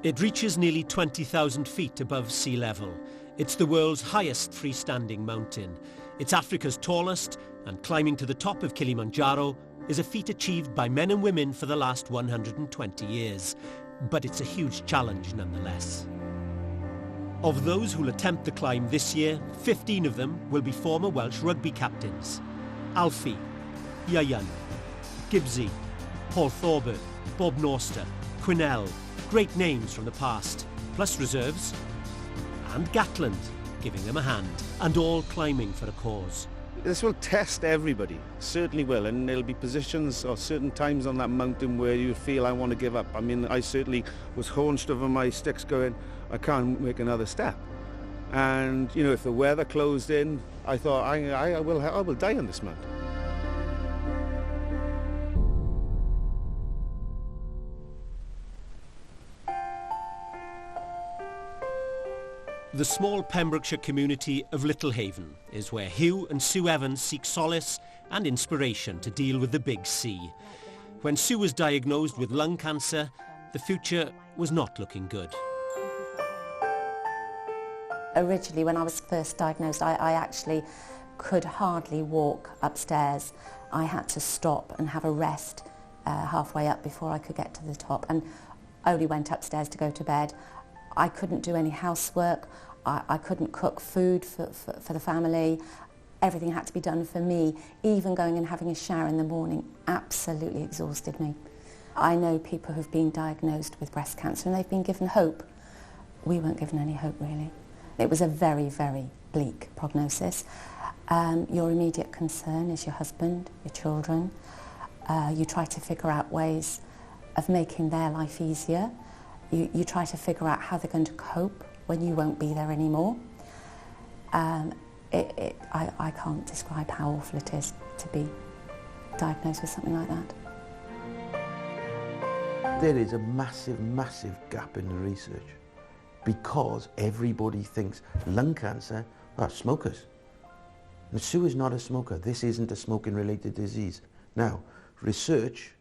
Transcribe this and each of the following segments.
It reaches nearly 20,000 feet above sea level. It's the world's highest freestanding mountain. It's Africa's tallest, and climbing to the top of Kilimanjaro is a feat achieved by men and women for the last 120 years. But it's a huge challenge nonetheless. Of those who'll attempt the climb this year, 15 of them will be former Welsh Rugby Captains. Alfie, Ieuan, Gibbsy, Paul Thorburn, Bob Norster, Quinnell, great names from the past, plus reserves, and Gatland, giving them a hand, and all climbing for a cause. This will test everybody, certainly will, and there'll be positions or certain times on that mountain where you feel I want to give up. I mean, I certainly was hunched over my sticks going, I can't make another step. And, you know, if the weather closed in, I thought, I will die on this mountain. The small Pembrokeshire community of Littlehaven is where Hugh and Sue Evans seek solace and inspiration to deal with the big C. When Sue was diagnosed with lung cancer, the future was not looking good. Originally, when I was first diagnosed, I actually could hardly walk upstairs. I had to stop and have a rest halfway up before I could get to the top, and only went upstairs to go to bed. I couldn't do any housework. I couldn't cook food for the family. Everything had to be done for me. Even going and having a shower in the morning absolutely exhausted me. I know people who've been diagnosed with breast cancer and they've been given hope. We weren't given any hope, really. It was a very, very bleak prognosis. Your immediate concern is your husband, your children. You try to figure out ways of making their life easier. You try to figure out how they're going to cope when you won't be there anymore. I can't describe how awful it is to be diagnosed with something like that. There is a massive, massive gap in the research because everybody thinks lung cancer are smokers. And Sue is not a smoker. This isn't a smoking-related disease. Now, research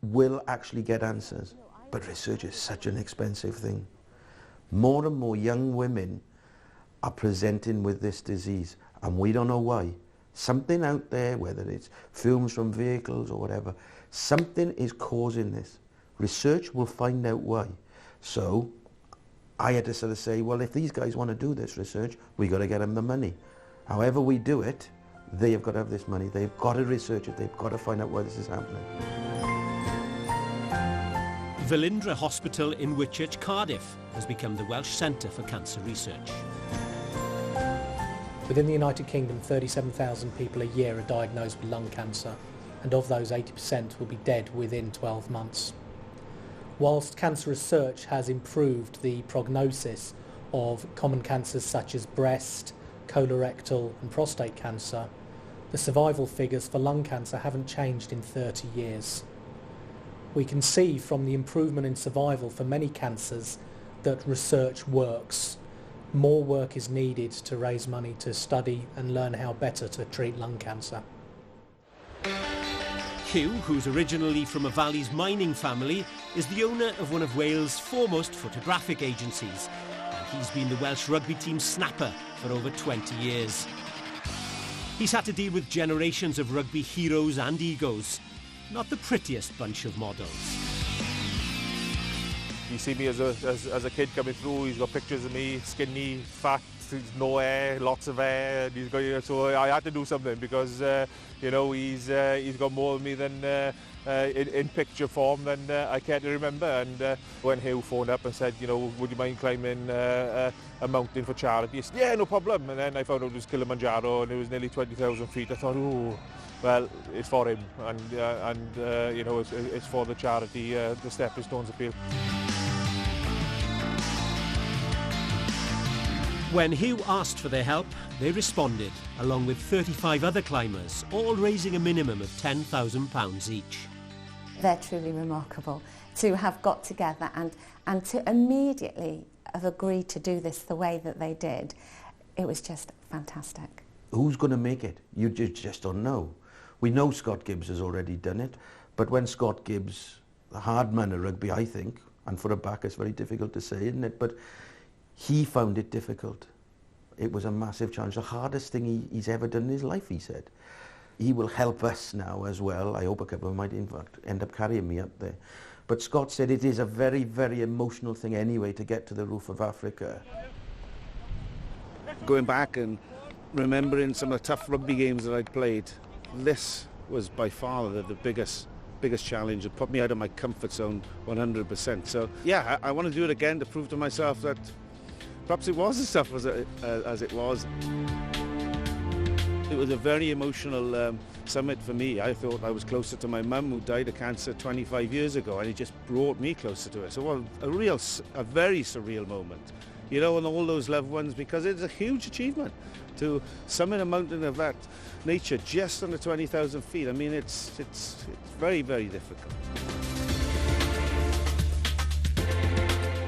will actually get answers. But research is such an expensive thing. More and more young women are presenting with this disease, and we don't know why. Something out there, whether it's fumes from vehicles or whatever, something is causing this. Research will find out why. So I had to sort of say, well, if these guys want to do this research, we got to get them the money. However we do it, they have got to have this money. They've got to research it. They've got to find out why this is happening. Velindre Hospital in Whitchurch, Cardiff, has become the Welsh Centre for Cancer Research. Within the United Kingdom, 37,000 people a year are diagnosed with lung cancer, and of those 80% will be dead within 12 months. Whilst cancer research has improved the prognosis of common cancers such as breast, colorectal and prostate cancer, the survival figures for lung cancer haven't changed in 30 years. We can see from the improvement in survival for many cancers that research works. More work is needed to raise money to study and learn how better to treat lung cancer. Hugh, who's originally from a Valleys mining family, is the owner of one of Wales' foremost photographic agencies, and he's been the Welsh rugby team's snapper for over 20 years. He's had to deal with generations of rugby heroes and egos. Not the prettiest bunch of models. You see me as a kid coming through, he's got pictures of me, skinny, fat, no hair, lots of hair. And he's got, so I had to do something because, you know, he's got more of me than in picture form than I care to remember. And when Hugh phoned up and said, you know, would you mind climbing a mountain for charity? He said, yeah, no problem. And then I found out it was Kilimanjaro and it was nearly 20,000 feet. I thought, oh. Well, it's for him, and you know, it's for the charity, the Stepping Stones appeal. When Hugh asked for their help, they responded, along with 35 other climbers, all raising a minimum of £10,000 each. They're truly remarkable to have got together and to immediately have agreed to do this the way that they did. It was just fantastic. Who's going to make it? You just don't know. We know Scott Gibbs has already done it, but when Scott Gibbs, the hard man of rugby, I think, And for a back, it's very difficult to say, isn't it? But he found it difficult. It was a massive challenge, the hardest thing he's ever done in his life, he said. He will help us now as well. I hope a couple of them might, in fact, end up carrying me up there. But Scott said it is a very, very emotional thing anyway to get to the roof of Africa. Going back and remembering some of the tough rugby games that I'd played, this was by far the biggest challenge. It put me out of my comfort zone 100%. So yeah, I want to do it again to prove to myself that perhaps it was as tough as it was. It was a very emotional summit for me. I thought I was closer to my mum, who died of cancer 25 years ago, and it just brought me closer to her. So a very surreal moment, you know, and all those loved ones, because it's a huge achievement to summit a mountain of that nature just under 20,000 feet. I mean, it's very, very difficult.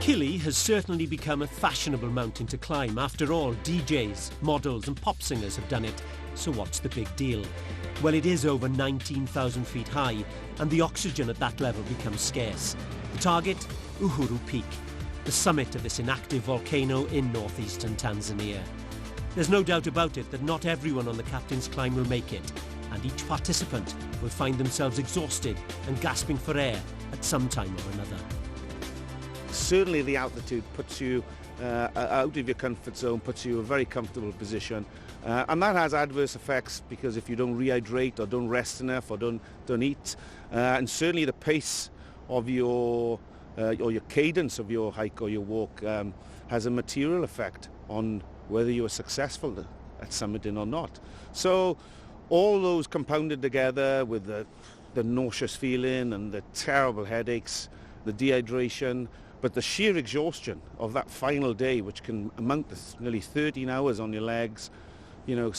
Kili has certainly become a fashionable mountain to climb. After all, DJs, models and pop singers have done it. So what's the big deal? Well, it is over 19,000 feet high, and the oxygen at that level becomes scarce. The target? Uhuru Peak, the summit of this inactive volcano in northeastern Tanzania. There's no doubt about it that not everyone on the Captain's Climb will make it, and each participant will find themselves exhausted and gasping for air at some time or another. Certainly the altitude puts you out of your comfort zone, puts you in a very comfortable position, and that has adverse effects, because if you don't rehydrate or don't rest enough or don't eat, and certainly the pace of your or your cadence of your hike or your walk has a material effect on whether you are successful at summiting or not. So all those compounded together with the nauseous feeling and the terrible headaches, the dehydration, but the sheer exhaustion of that final day, which can amount to nearly 13 hours on your legs, you know,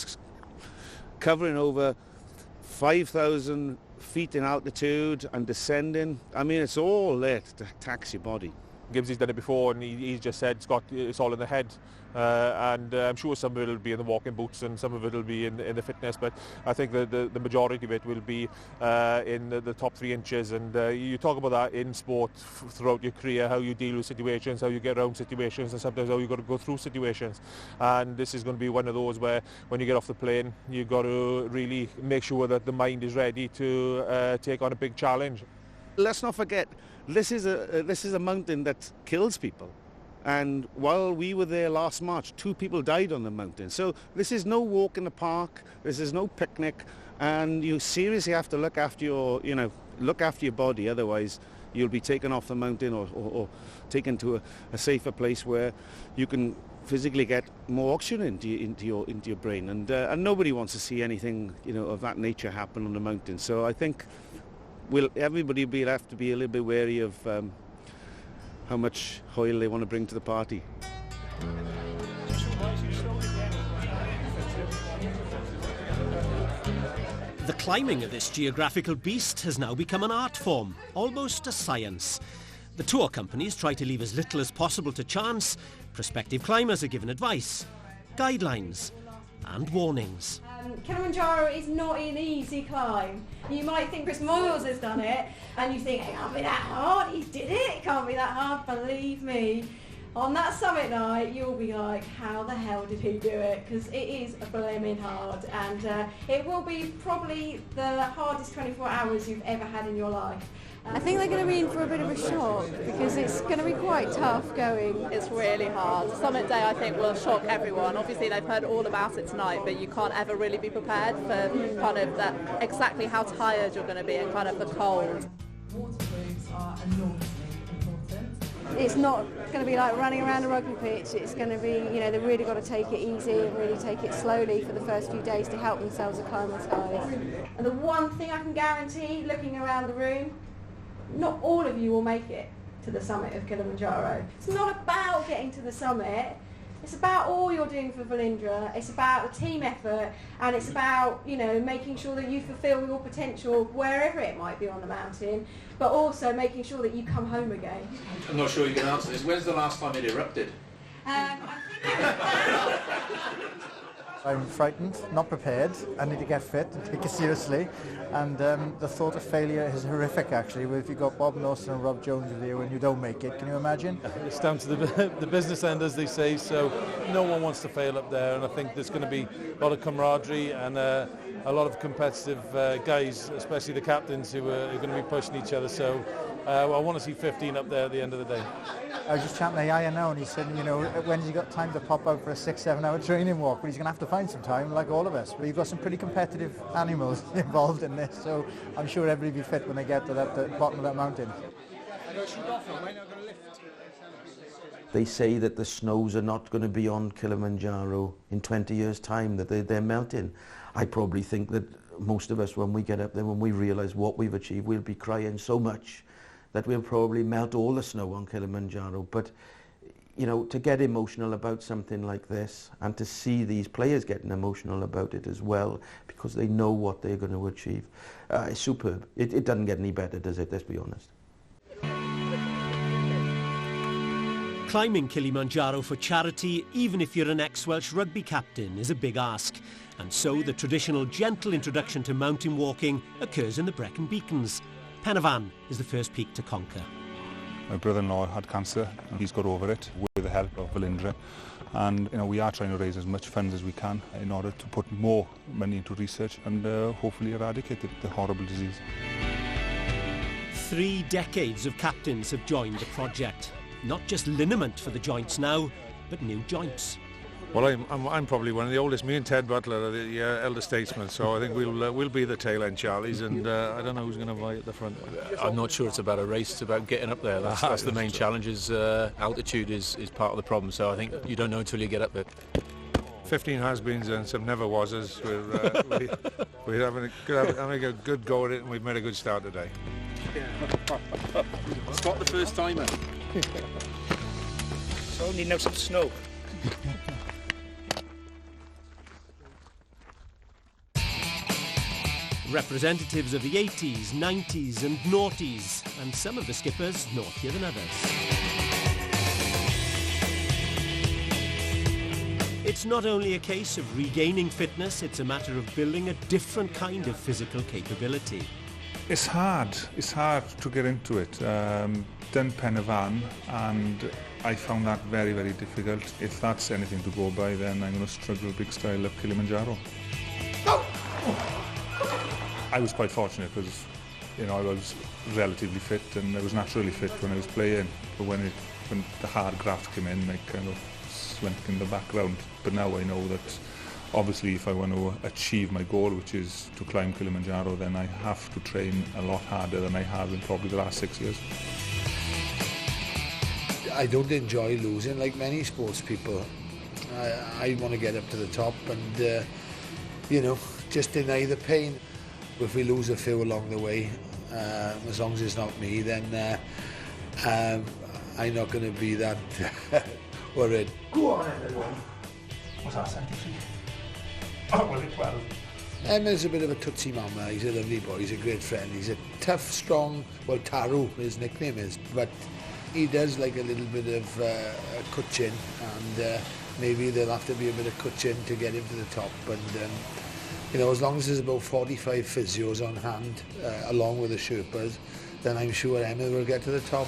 covering over 5,000 feet in altitude and descending. I mean, it's all there to tax your body. Gibbsy's done it before, and he's just said, Scott, it's all in the head. And I'm sure some of it will be in the walking boots and some of it will be in the fitness, but I think the majority of it will be in the top 3 inches. And you talk about that in sport throughout your career, how you deal with situations, how you get around situations, and sometimes how you've got to go through situations. And this is going to be one of those where when you get off the plane, you've got to really make sure that the mind is ready to take on a big challenge. Let's not forget, this is a mountain that kills people. And while we were there last March, 2 people died on the mountain. So this is no walk in the park. This is no picnic. And you seriously have to look after your body. Otherwise, you'll be taken off the mountain or taken to a safer place where you can physically get more oxygen into your brain. And nobody wants to see anything, you know, of that nature happen on the mountain. So I think everybody will have to be a little bit wary of how much oil they want to bring to the party. The climbing of this geographical beast has now become an art form, almost a science. The tour companies try to leave as little as possible to chance. Prospective climbers are given advice, guidelines and warnings. Kilimanjaro is not an easy climb. You might think Chris Moyles has done it and you think, it can't be that hard, he did it can't be that hard. Believe me, on that summit night you'll be like, how the hell did he do it? Because it is blaming hard, and it will be probably the hardest 24 hours you've ever had in your life. I think they're going to be in for a bit of a shock because it's going to be quite tough going. It's really hard. Summit day, I think, will shock everyone. Obviously, they've heard all about it tonight, but you can't ever really be prepared for kind of that, exactly how tired you're going to be and kind of the cold. Waterproofs are enormously important. It's not going to be like running around a rugby pitch. It's going to be, you know, they've really got to take it easy and really take it slowly for the first few days to help themselves acclimatise. And the one thing I can guarantee, looking around the room, not all of you will make it to the summit of Kilimanjaro. It's not about getting to the summit. It's about all you're doing for Velindre. It's about the team effort, and it's about, you know, making sure that you fulfil your potential wherever it might be on the mountain, but also making sure that you come home again. I'm not sure you can answer this. When's the last time it erupted? I think I'm frightened, not prepared. I need to get fit and take it seriously. And the thought of failure is horrific, actually. If you've got Bob Norton and Rob Jones with you and you don't make it, can you imagine? It's down to the business end, as they say, so no one wants to fail up there. And I think there's going to be a lot of camaraderie and a lot of competitive guys, especially the captains, who are going to be pushing each other. So I want to see 15 up there at the end of the day. I was just chatting to Yaya now, and he said, you know, when has he got time to pop out for a 6-7 hour training walk? Well, he's going to have to find some time, like all of us. But you've got some pretty competitive animals involved in this, so I'm sure everybody will be fit when they get to the bottom of that mountain. They say that the snows are not going to be on Kilimanjaro in 20 years' time, that they're melting. I probably think that most of us, when we get up there, when we realise what we've achieved, we'll be crying so much that we'll probably melt all the snow on Kilimanjaro. But, you know, to get emotional about something like this and to see these players getting emotional about it as well, because they know what they're going to achieve, it's superb. It doesn't get any better, does it? Let's be honest. Climbing Kilimanjaro for charity, even if you're an ex-Welsh rugby captain, is a big ask. And so the traditional gentle introduction to mountain walking occurs in the Brecon Beacons. Pen y Fan is the first peak to conquer. My brother-in-law had cancer and he's got over it with the help of Velindre. And you know, we are trying to raise as much funds as we can in order to put more money into research and hopefully eradicate the horrible disease. 3 decades of captains have joined the project. Not just liniment for the joints now, but new joints. Well, I'm probably one of the oldest. Me and Ted Butler are the elder statesmen, so I think we'll be the tail end Charlies, and I don't know who's going to vie at the front. I'm not sure it's about a race, it's about getting up there. That's the main challenge. Altitude is part of the problem, so I think you don't know until you get up there. 15 has-beens and some never-wasses. We're having a good go at it, and we've made a good start today. Spot the first timer. So need now some snow. Representatives of the 80s, 90s and noughties, and some of the skippers naughtier than others. It's not only a case of regaining fitness, it's a matter of building a different kind of physical capability. It's hard to get into it. Done Pen y Fan and I found that very, very difficult. If that's anything to go by, then I'm going to struggle big style up Kilimanjaro. I was quite fortunate because, you know, I was relatively fit and I was naturally fit when I was playing. But when the hard graft came in, I kind of went in the background. But now I know that obviously if I want to achieve my goal, which is to climb Kilimanjaro, then I have to train a lot harder than I have in probably the last 6 years. I don't enjoy losing like many sports people. I want to get up to the top and, you know, just deny the pain. If we lose a few along the way, as long as it's not me, then I'm not going to be that worried. Go on, everyone. What's that sound? Oh, well, it's 12. Emma's a bit of a tootsie mama. He's a lovely boy. He's a great friend. He's a tough, strong, well, Taru, his nickname is, but he does like a little bit of coaching, and maybe there'll have to be a bit of coaching to get him to the top. And you know, as long as there's about 45 physios on hand, along with the Sherpas, then I'm sure Emma will get to the top.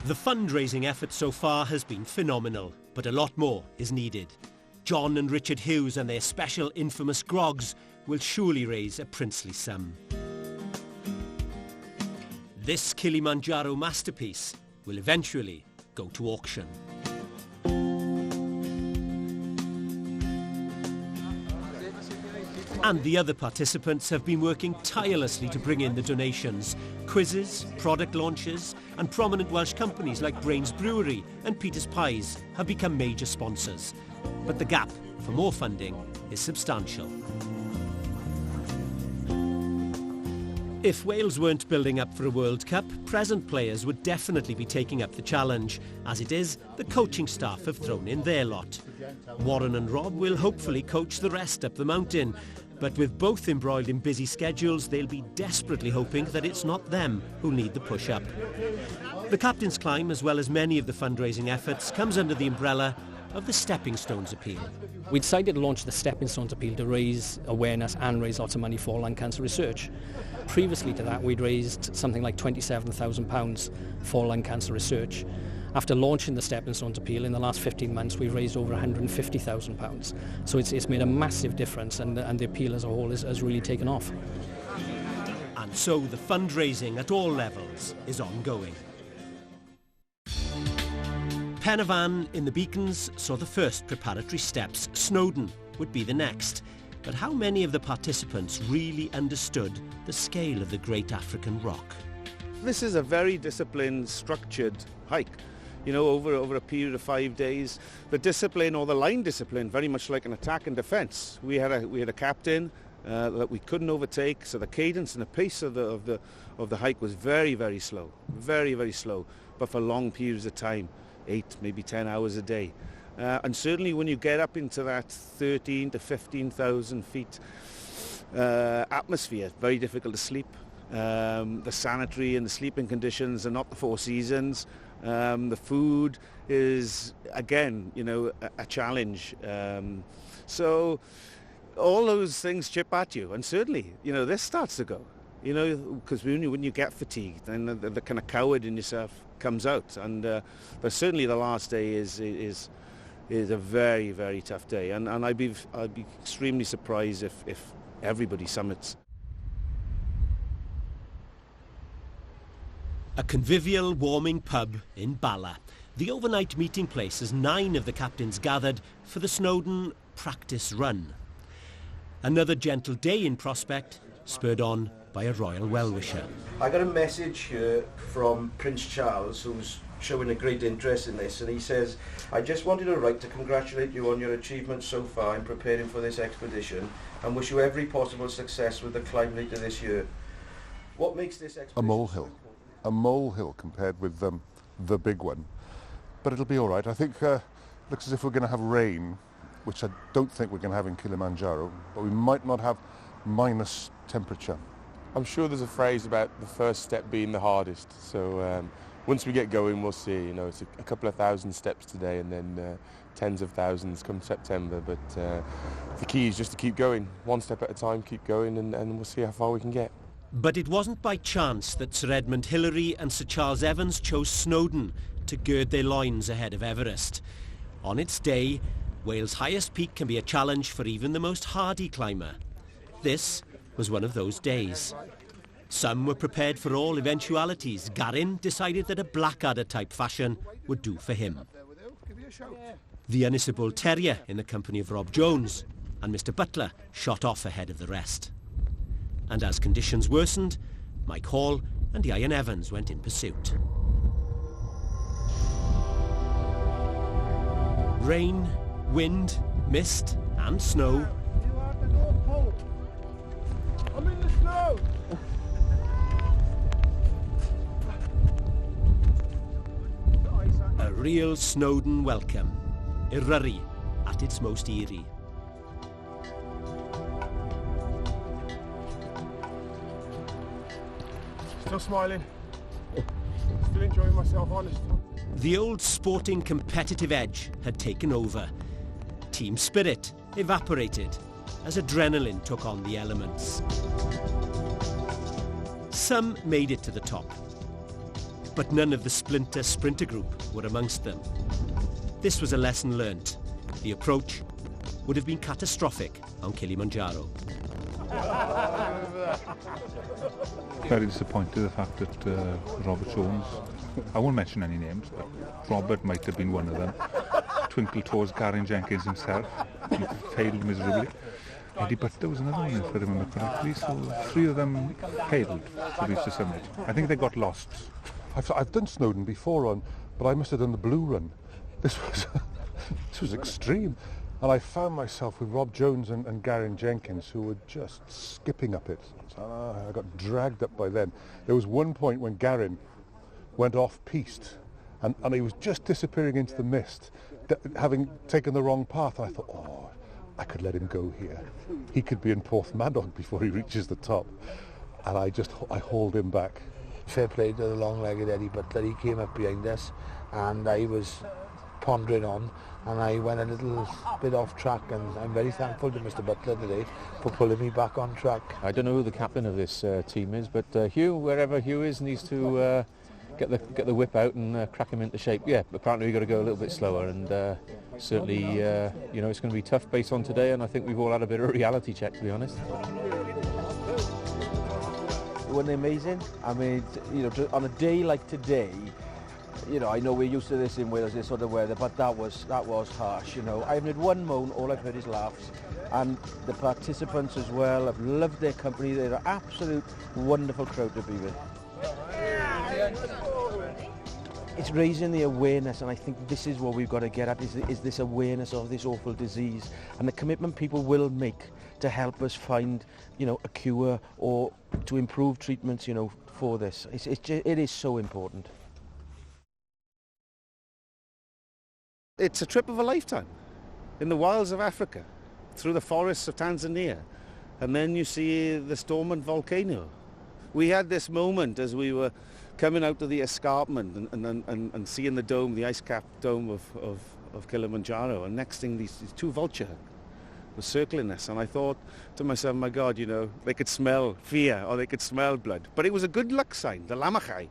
The fundraising effort so far has been phenomenal, but a lot more is needed. John and Richard Hughes and their special infamous grogs will surely raise a princely sum. This Kilimanjaro masterpiece will eventually go to auction. And the other participants have been working tirelessly to bring in the donations. Quizzes, product launches and prominent Welsh companies like Brains Brewery and Peter's Pies have become major sponsors. But the gap for more funding is substantial. If Wales weren't building up for a World Cup, present players would definitely be taking up the challenge. As it is, the coaching staff have thrown in their lot. Warren and Rob will hopefully coach the rest up the mountain. But with both embroiled in busy schedules, they'll be desperately hoping that it's not them who'll need the push-up. The Captain's Climb, as well as many of the fundraising efforts, comes under the umbrella of the Stepping Stones Appeal. We decided to launch the Stepping Stones Appeal to raise awareness and raise lots of money for lung cancer research. Previously to that, we'd raised something like £27,000 for lung cancer research. After launching the Stepping Stones Appeal in the last 15 months, we've raised over £150,000. So it's made a massive difference, and the appeal as a whole has really taken off. And so the fundraising at all levels is ongoing. Penavon in the Beacons saw the first preparatory steps. Snowdon would be the next. But how many of the participants really understood the scale of the great African rock? This is a very disciplined, structured hike. You know, over a period of 5 days. The discipline, or the line discipline, very much like an attack and defence. We had a captain that we couldn't overtake, so the cadence and the pace of the hike was very, very slow, very, very slow, but for long periods of time, 8, maybe 10 hours a day. And certainly when you get up into that 13 to 15,000 feet atmosphere, very difficult to sleep. The sanitary and the sleeping conditions are not the Four Seasons. The food is, again, you know, a challenge. So all those things chip at you, and certainly, you know, this starts to go. You know, because when you get fatigued, then the kind of coward in yourself comes out. And but certainly the last day is a very, very tough day, and I'd be extremely surprised if everybody summits. A convivial, warming pub in Bala, the overnight meeting place as 9 of the captains gathered for the Snowdon practice run. Another gentle day in prospect, spurred on by a royal well-wisher. I got a message here from Prince Charles, who's showing a great interest in this, and he says, "I just wanted to write to congratulate you on your achievements so far in preparing for this expedition and wish you every possible success with the climb later this year. What makes this expedition..." A molehill. A molehill compared with the big one. But it'll be all right. I think looks as if we're going to have rain, which I don't think we're going to have in Kilimanjaro, but we might not have minus temperature. I'm sure there's a phrase about the first step being the hardest. So once we get going, we'll see. You know, it's a couple of thousand steps today, and then tens of thousands come September. But the key is just to keep going, one step at a time, keep going, and we'll see how far we can get. But it wasn't by chance that Sir Edmund Hillary and Sir Charles Evans chose Snowdon to gird their loins ahead of Everest. On its day, Wales' highest peak can be a challenge for even the most hardy climber. This was one of those days. Some were prepared for all eventualities. Garin decided that a Blackadder-type fashion would do for him. The Ynys Bull Terrier, in the company of Rob Jones, and Mr Butler shot off ahead of the rest. And as conditions worsened, Mike Hall and Ian Evans went in pursuit. Rain, wind, mist and snow. I'm in the snow! A real Snowdon welcome. Eryri at its most eerie. Still smiling. Still enjoying myself, honest. The old sporting competitive edge had taken over. Team spirit evaporated as adrenaline took on the elements. Some made it to the top, but none of the sprinter group were amongst them. This was a lesson learnt. The approach would have been catastrophic on Kilimanjaro. Very disappointed the fact that Robert Jones, I won't mention any names, but Robert might have been one of them, twinkled towards Garin Jenkins himself. He failed miserably. Eddie Butler was another one, if I remember correctly, so 3 of them failed to reach the summit. I think they got lost. I've done Snowdon before, but I must have done the blue run. This was extreme. And I found myself with Rob Jones and Garin Jenkins, who were just skipping up it. So I got dragged up by them. There was one point when Garin went off-piste, and he was just disappearing into the mist, having taken the wrong path. I thought, oh, I could let him go here. He could be in Porthmadog before he reaches the top. And I hauled him back. Fair play to the long-legged Eddie Butler. He came up behind us and I was pondering on and I went a little bit off track, and I'm very thankful to Mr. Butler today for pulling me back on track. I don't know who the captain of this team is, but Hugh, wherever Hugh is, needs to get the whip out and crack him into shape. Yeah, apparently we've got to go a little bit slower, and certainly you know, it's going to be tough based on today, and I think we've all had a bit of a reality check, to be honest. Wasn't it amazing? I mean, you know, on a day like today, you know, I know we're used to this in Wales, this sort of weather, but that was harsh, you know. I haven't had one moan, all I've heard is laughs. And the participants as well have loved their company. They're an absolute wonderful crowd to be with. It's raising the awareness, and I think this is what we've got to get at, is this awareness of this awful disease and the commitment people will make to help us find, you know, a cure or to improve treatments, you know, for this. It is so important. It's a trip of a lifetime in the wilds of Africa, through the forests of Tanzania, and then you see the Stormont volcano. We had this moment as we were coming out of the escarpment and seeing the dome, the ice-capped dome of Kilimanjaro, and next thing these two vultures were circling us, and I thought to myself, my God, you know, they could smell fear or they could smell blood. But it was a good luck sign, the lamachai.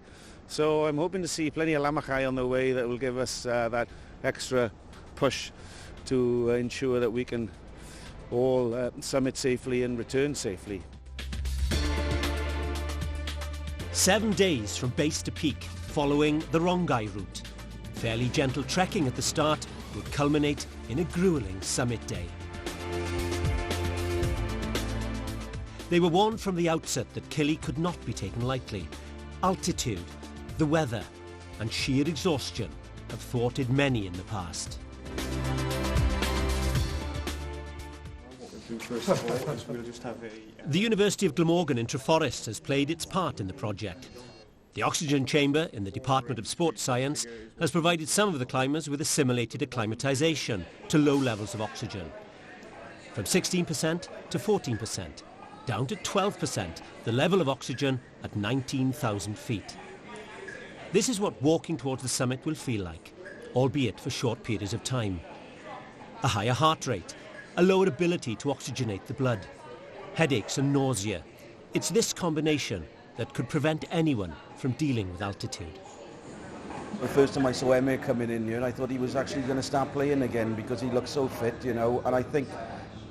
So I'm hoping to see plenty of lamachai on the way that will give us that extra push to ensure that we can all summit safely and return safely. 7 days from base to peak, following the Rongai route. Fairly gentle trekking at the start would culminate in a gruelling summit day. They were warned from the outset that Kili could not be taken lightly. Altitude, the weather, and sheer exhaustion have thwarted many in the past. The University of Glamorgan in Treforest has played its part in the project. The oxygen chamber in the Department of Sports Science has provided some of the climbers with a simulated acclimatisation to low levels of oxygen. From 16% to 14%, down to 12%, the level of oxygen at 19,000 feet. This is what walking towards the summit will feel like, albeit for short periods of time. A higher heart rate, a lower ability to oxygenate the blood, headaches and nausea. It's this combination that could prevent anyone from dealing with altitude. The first time I saw Emir coming in here, and I thought he was actually going to start playing again because he looked so fit, you know, and I think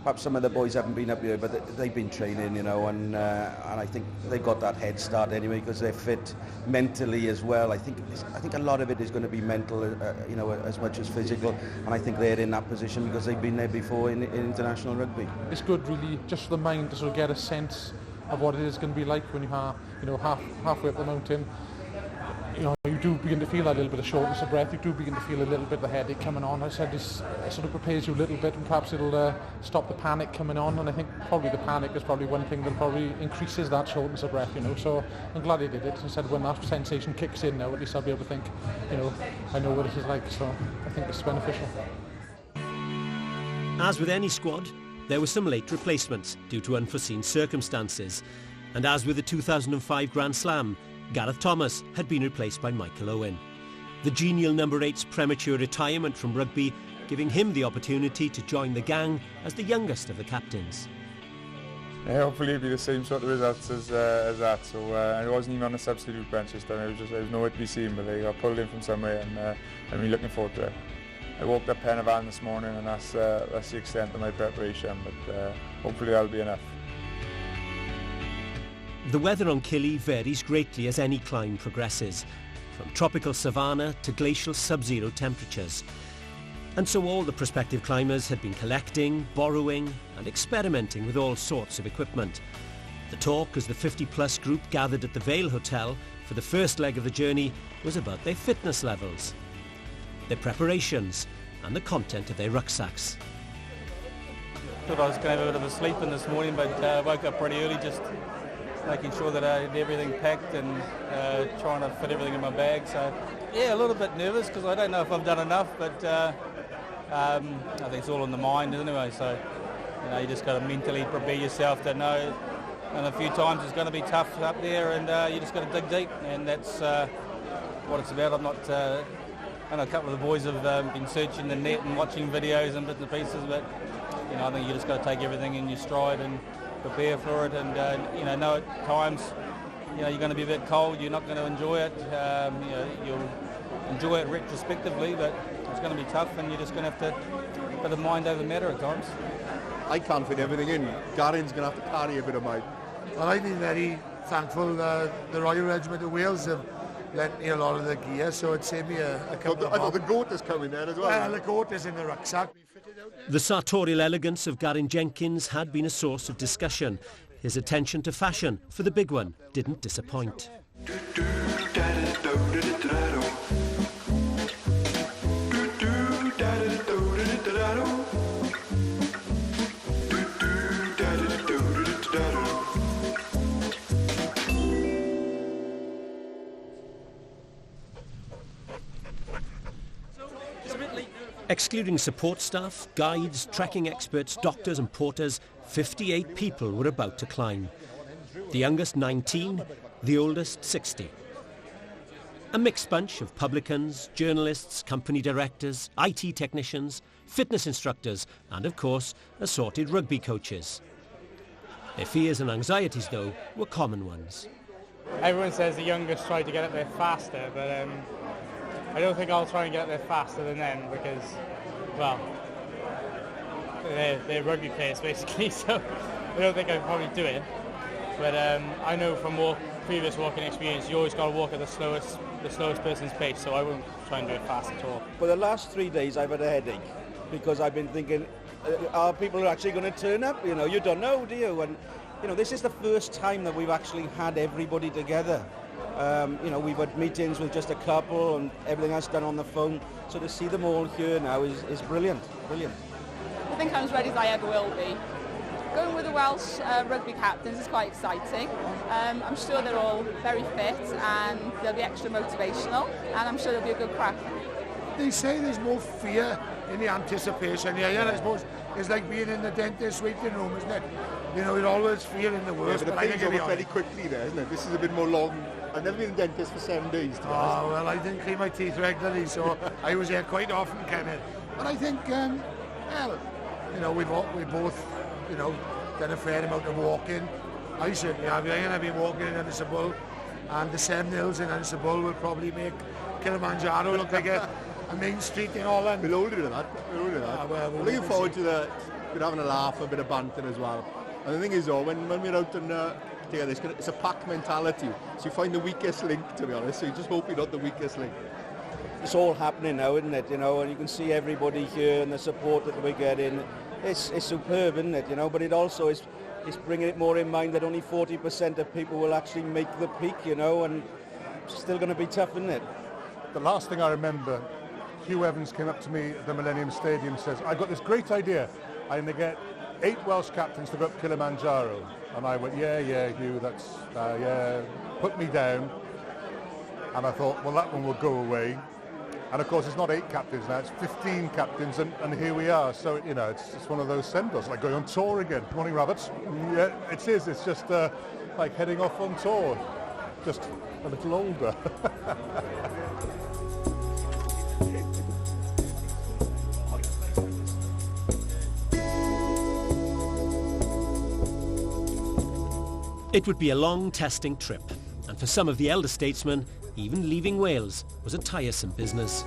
perhaps some of the boys haven't been up here, but they've been training, you know, and I think they've got that head start anyway because they're fit mentally as well. I think a lot of it is going to be mental, you know, as much as physical, and I think they're in that position because they've been there before in international rugby. It's good, really, just for the mind to sort of get a sense of what it is going to be like when you are, you know, halfway up the mountain. You know, you do begin to feel a little bit of shortness of breath, you do begin to feel a little bit of the headache coming on. I said this sort of prepares you a little bit, and perhaps it'll stop the panic coming on, and I think probably the panic is probably one thing that probably increases that shortness of breath, you know, so I'm glad he did it. I said when that sensation kicks in now, at least I'll be able to think, you know, I know what it is like, so I think it's beneficial. As with any squad, there were some late replacements due to unforeseen circumstances, and as with the 2005 Grand Slam, Gareth Thomas had been replaced by Michael Owen. The genial number 8's premature retirement from rugby giving him the opportunity to join the gang as the youngest of the captains. Yeah, hopefully it'll be the same sort of results as that. So I wasn't even on a substitute bench this time. I was nowhere to be seen, but they got pulled in from somewhere, and I'm really looking forward to it. I woke up Penavan this morning, and that's the extent of my preparation, but hopefully that'll be enough. The weather on Kili varies greatly as any climb progresses, from tropical savanna to glacial sub-zero temperatures. And so all the prospective climbers had been collecting, borrowing and experimenting with all sorts of equipment. The talk as the 50-plus group gathered at the Vale Hotel for the first leg of the journey was about their fitness levels, their preparations and the content of their rucksacks. I thought I was going to have a bit of a sleep in this morning, but woke up pretty early, just making sure that I had everything packed and trying to fit everything in my bag. So yeah, a little bit nervous because I don't know if I've done enough, but I think it's all in the mind anyway. So You know, you just got to mentally prepare yourself to know, and a few times it's going to be tough up there, and you just got to dig deep, and that's what it's about. I know a couple of the boys have been searching the net and watching videos and bits and pieces, but you know, I think you just got to take everything in your stride and prepare for it, and you know at times, you know, you're going to be a bit cold, you're not going to enjoy it. You know, you'll enjoy it retrospectively, but it's going to be tough, and you're just going to have to put the mind over matter at times. I can't fit everything in. Garen's going to have to carry a bit of mine. Well, I've been very thankful the Royal Regiment of Wales have lent me a lot of the gear, so it saved me a couple of... I thought the goat is coming there as well. Well, the goat is in the rucksack. The sartorial elegance of Garen Jenkins had been a source of discussion. His attention to fashion for the big one didn't disappoint. Excluding support staff, guides, trekking experts, doctors and porters, 58 people were about to climb. The youngest 19, the oldest 60. A mixed bunch of publicans, journalists, company directors, IT technicians, fitness instructors and, of course, assorted rugby coaches. Their fears and anxieties, though, were common ones. Everyone says the youngest tried to get up there faster, but I don't think I'll try and get up there faster than them because, well, they're rugby players basically, so I don't think I'd probably do it. But I know from previous walking experience, you always got to walk at the slowest person's pace, so I won't try and do it fast at all. For the last 3 days, I've had a headache because I've been thinking, are people actually going to turn up? You know, you don't know, do you? And you know, this is the first time that we've actually had everybody together. You know, we've had meetings with just a couple and everything else done on the phone. So to see them all here now is brilliant, brilliant. I think I'm as ready as I ever will be. Going with the Welsh Rugby Captains is quite exciting. I'm sure they're all very fit and they'll be extra motivational, and I'm sure there'll be a good crack. They say there's more fear in the anticipation. Yeah, I suppose it's like being in the dentist waiting room, isn't it? You know, you're always feeling the worst. Yeah, but the pain's over very quickly there, isn't it? This is a bit more long. I've never been in the dentist for 7 days. Oh, well, I didn't clean my teeth regularly, so I was here quite often, Kenneth. But I think, well, you know, we both, you know, done a fair amount of walking. I certainly have. I've been walking in Ennisable, and the 7 hills in Ennisable will probably make Kilimanjaro look like a main street in Holland. We're older than that. We're looking forward to having a laugh, a bit of banter as well. And the thing is, though, when we're out and together, it's a pack mentality. So you find the weakest link, to be honest. So you just hope you're not the weakest link. It's all happening now, isn't it? You know, and you can see everybody here and the support that we're getting. It's superb, isn't it? You know, but it also is bringing it more in mind that only 40% of people will actually make the peak. You know, and it's still going to be tough, isn't it? The last thing I remember, Hugh Evans came up to me at the Millennium Stadium and says, "I've got this great idea. I'm going to get 8 Welsh captains to go up Kilimanjaro." And I went, yeah, Hugh, that's, yeah, put me down. And I thought, well, that one will go away. And of course, it's not 8 captains now, it's 15 captains, and here we are. So, you know, it's one of those send-offs, like going on tour again. Good morning, Roberts. Yeah, it is. It's just like heading off on tour, just a little older. It would be a long testing trip, and for some of the elder statesmen, even leaving Wales was a tiresome business.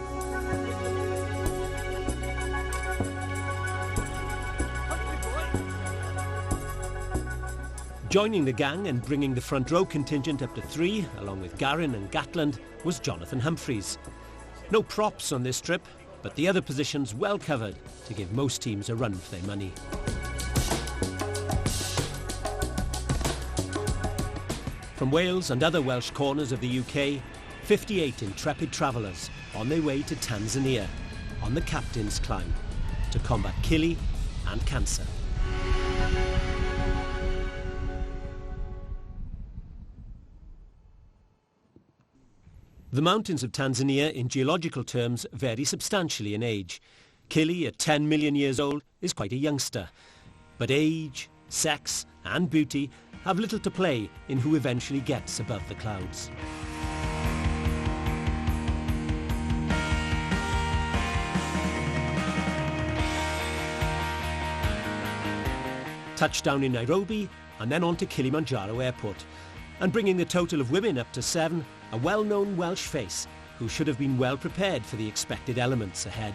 Joining the gang and bringing the front row contingent up to 3, along with Garen and Gatland, was Jonathan Humphreys. No props on this trip, but the other positions well covered to give most teams a run for their money. From Wales and other Welsh corners of the UK, 58 intrepid travellers on their way to Tanzania on the Captain's Climb to combat Kili and cancer. The mountains of Tanzania, in geological terms, vary substantially in age. Kili, at 10 million years old, is quite a youngster. But age, sex and beauty have little to play in who eventually gets above the clouds. Touchdown in Nairobi and then on to Kilimanjaro Airport. And bringing the total of women up to 7, a well-known Welsh face who should have been well prepared for the expected elements ahead.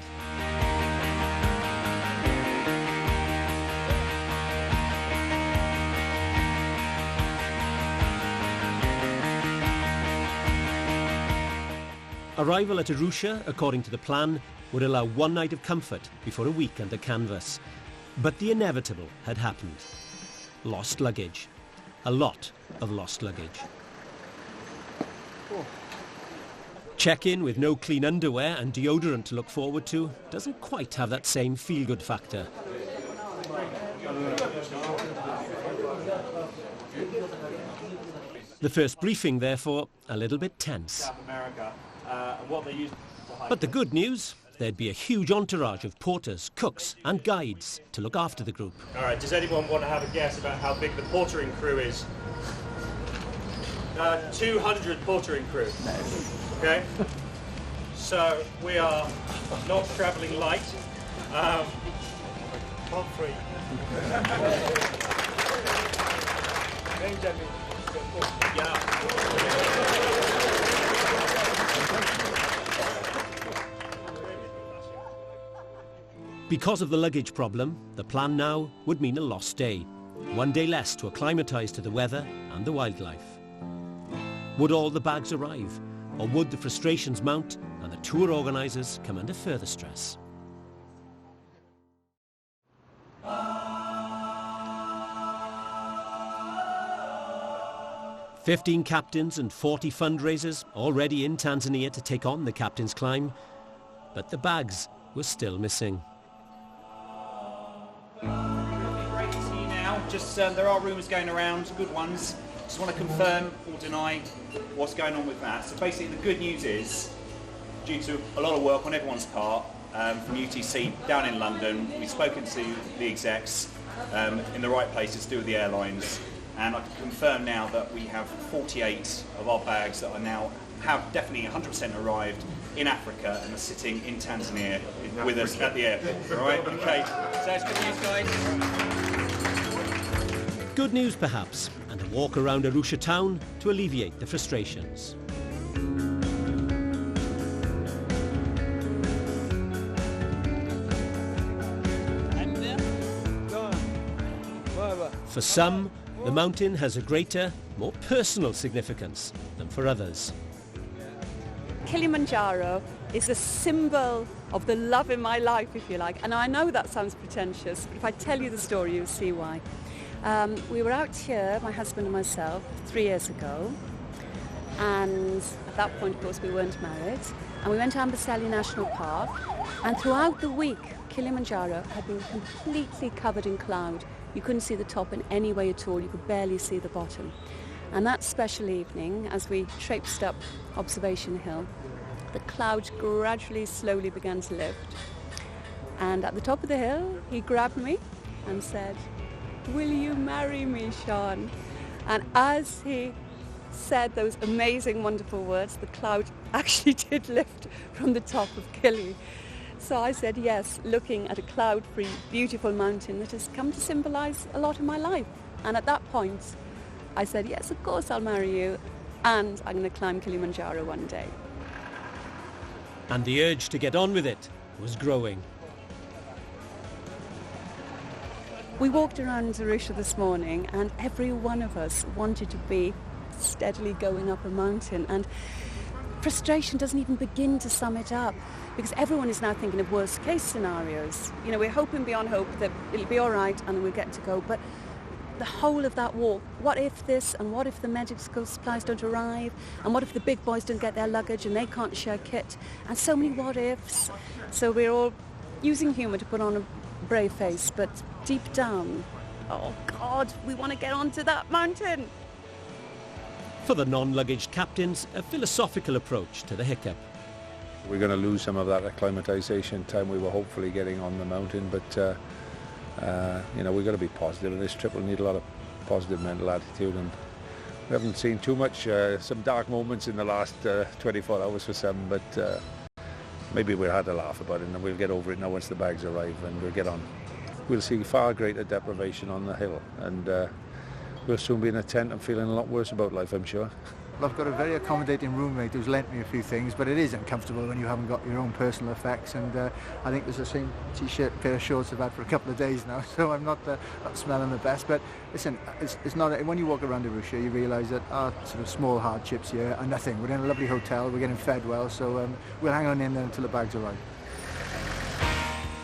Arrival at Arusha, according to the plan, would allow one night of comfort before a week under canvas. But the inevitable had happened. Lost luggage. A lot of lost luggage. Check-in with no clean underwear and deodorant to look forward to doesn't quite have that same feel-good factor. The first briefing, therefore, a little bit tense. But the good news, there'd be a huge entourage of porters, cooks and guides to look after the group. All right, does anyone want to have a guess about how big the portering crew is? 200 portering crew. Okay? So we are not travelling light. Top 3. Because of the luggage problem, the plan now would mean a lost day. One day less to acclimatise to the weather and the wildlife. Would all the bags arrive? Or would the frustrations mount and the tour organisers come under further stress? "15 captains and 40 fundraisers already in Tanzania to take on the captain's climb, but the bags were still missing. Great to see you now. Just there are rumours going around, good ones. Just want to confirm or deny what's going on with that. So basically the good news is, due to a lot of work on everyone's part from UTC down in London, we've spoken to the execs in the right places to do with the airlines, and I can confirm now that we have 48 of our bags that are now have definitely 100% arrived in Africa and are sitting in Tanzania with us at the airport. All right, okay. So that's good news, guys. Good news perhaps, and a walk around Arusha town to alleviate the frustrations. For some, the mountain has a greater, more personal significance than for others. Kilimanjaro is a symbol of the love in my life, if you like. And I know that sounds pretentious, but if I tell you the story, you'll see why. We were out here, my husband and myself, 3 years ago. And at that point, of course, we weren't married. And we went to Amboseli National Park. And throughout the week, Kilimanjaro had been completely covered in cloud. You couldn't see the top in any way at all. You could barely see the bottom. And that special evening, as we traipsed up Observation Hill, the clouds gradually, slowly began to lift. And at the top of the hill, he grabbed me and said, "Will you marry me, Sean?" And as he said those amazing, wonderful words, the cloud actually did lift from the top of Kili. So I said yes, looking at a cloud-free, beautiful mountain that has come to symbolise a lot of my life. And at that point, I said, yes, of course I'll marry you, and I'm going to climb Kilimanjaro one day. And the urge to get on with it was growing. We walked around Arusha this morning, and every one of us wanted to be steadily going up a mountain. And frustration doesn't even begin to sum it up, because everyone is now thinking of worst case scenarios. You know, we're hoping beyond hope that it'll be all right and we'll get to go, but the whole of that walk, what if this, and what if the medical supplies don't arrive, and what if the big boys don't get their luggage and they can't share kit, and so many what ifs. So we're all using humour to put on a brave face, but deep down, oh God, we want to get onto that mountain. For the non-luggage captains, a philosophical approach to the hiccup. We're going to lose some of that acclimatisation time we were hopefully getting on the mountain, but You know, we've got to be positive, and this trip will need a lot of positive mental attitude, and we haven't seen too much, some dark moments in the last 24 hours for some, but maybe we'll have a laugh about it and we'll get over it now once the bags arrive, and we'll get on. We'll see far greater deprivation on the hill, and we'll soon be in a tent and feeling a lot worse about life, I'm sure. Well, I've got a very accommodating roommate who's lent me a few things, but it is uncomfortable when you haven't got your own personal effects, and I think there's the same t-shirt, pair of shorts I've had for a couple of days now, so I'm not smelling the best. But listen, it's not, when you walk around Arusha, you realise that our sort of small hardships here are nothing. We're in a lovely hotel, we're getting fed well, so we'll hang on in there until the bags arrive.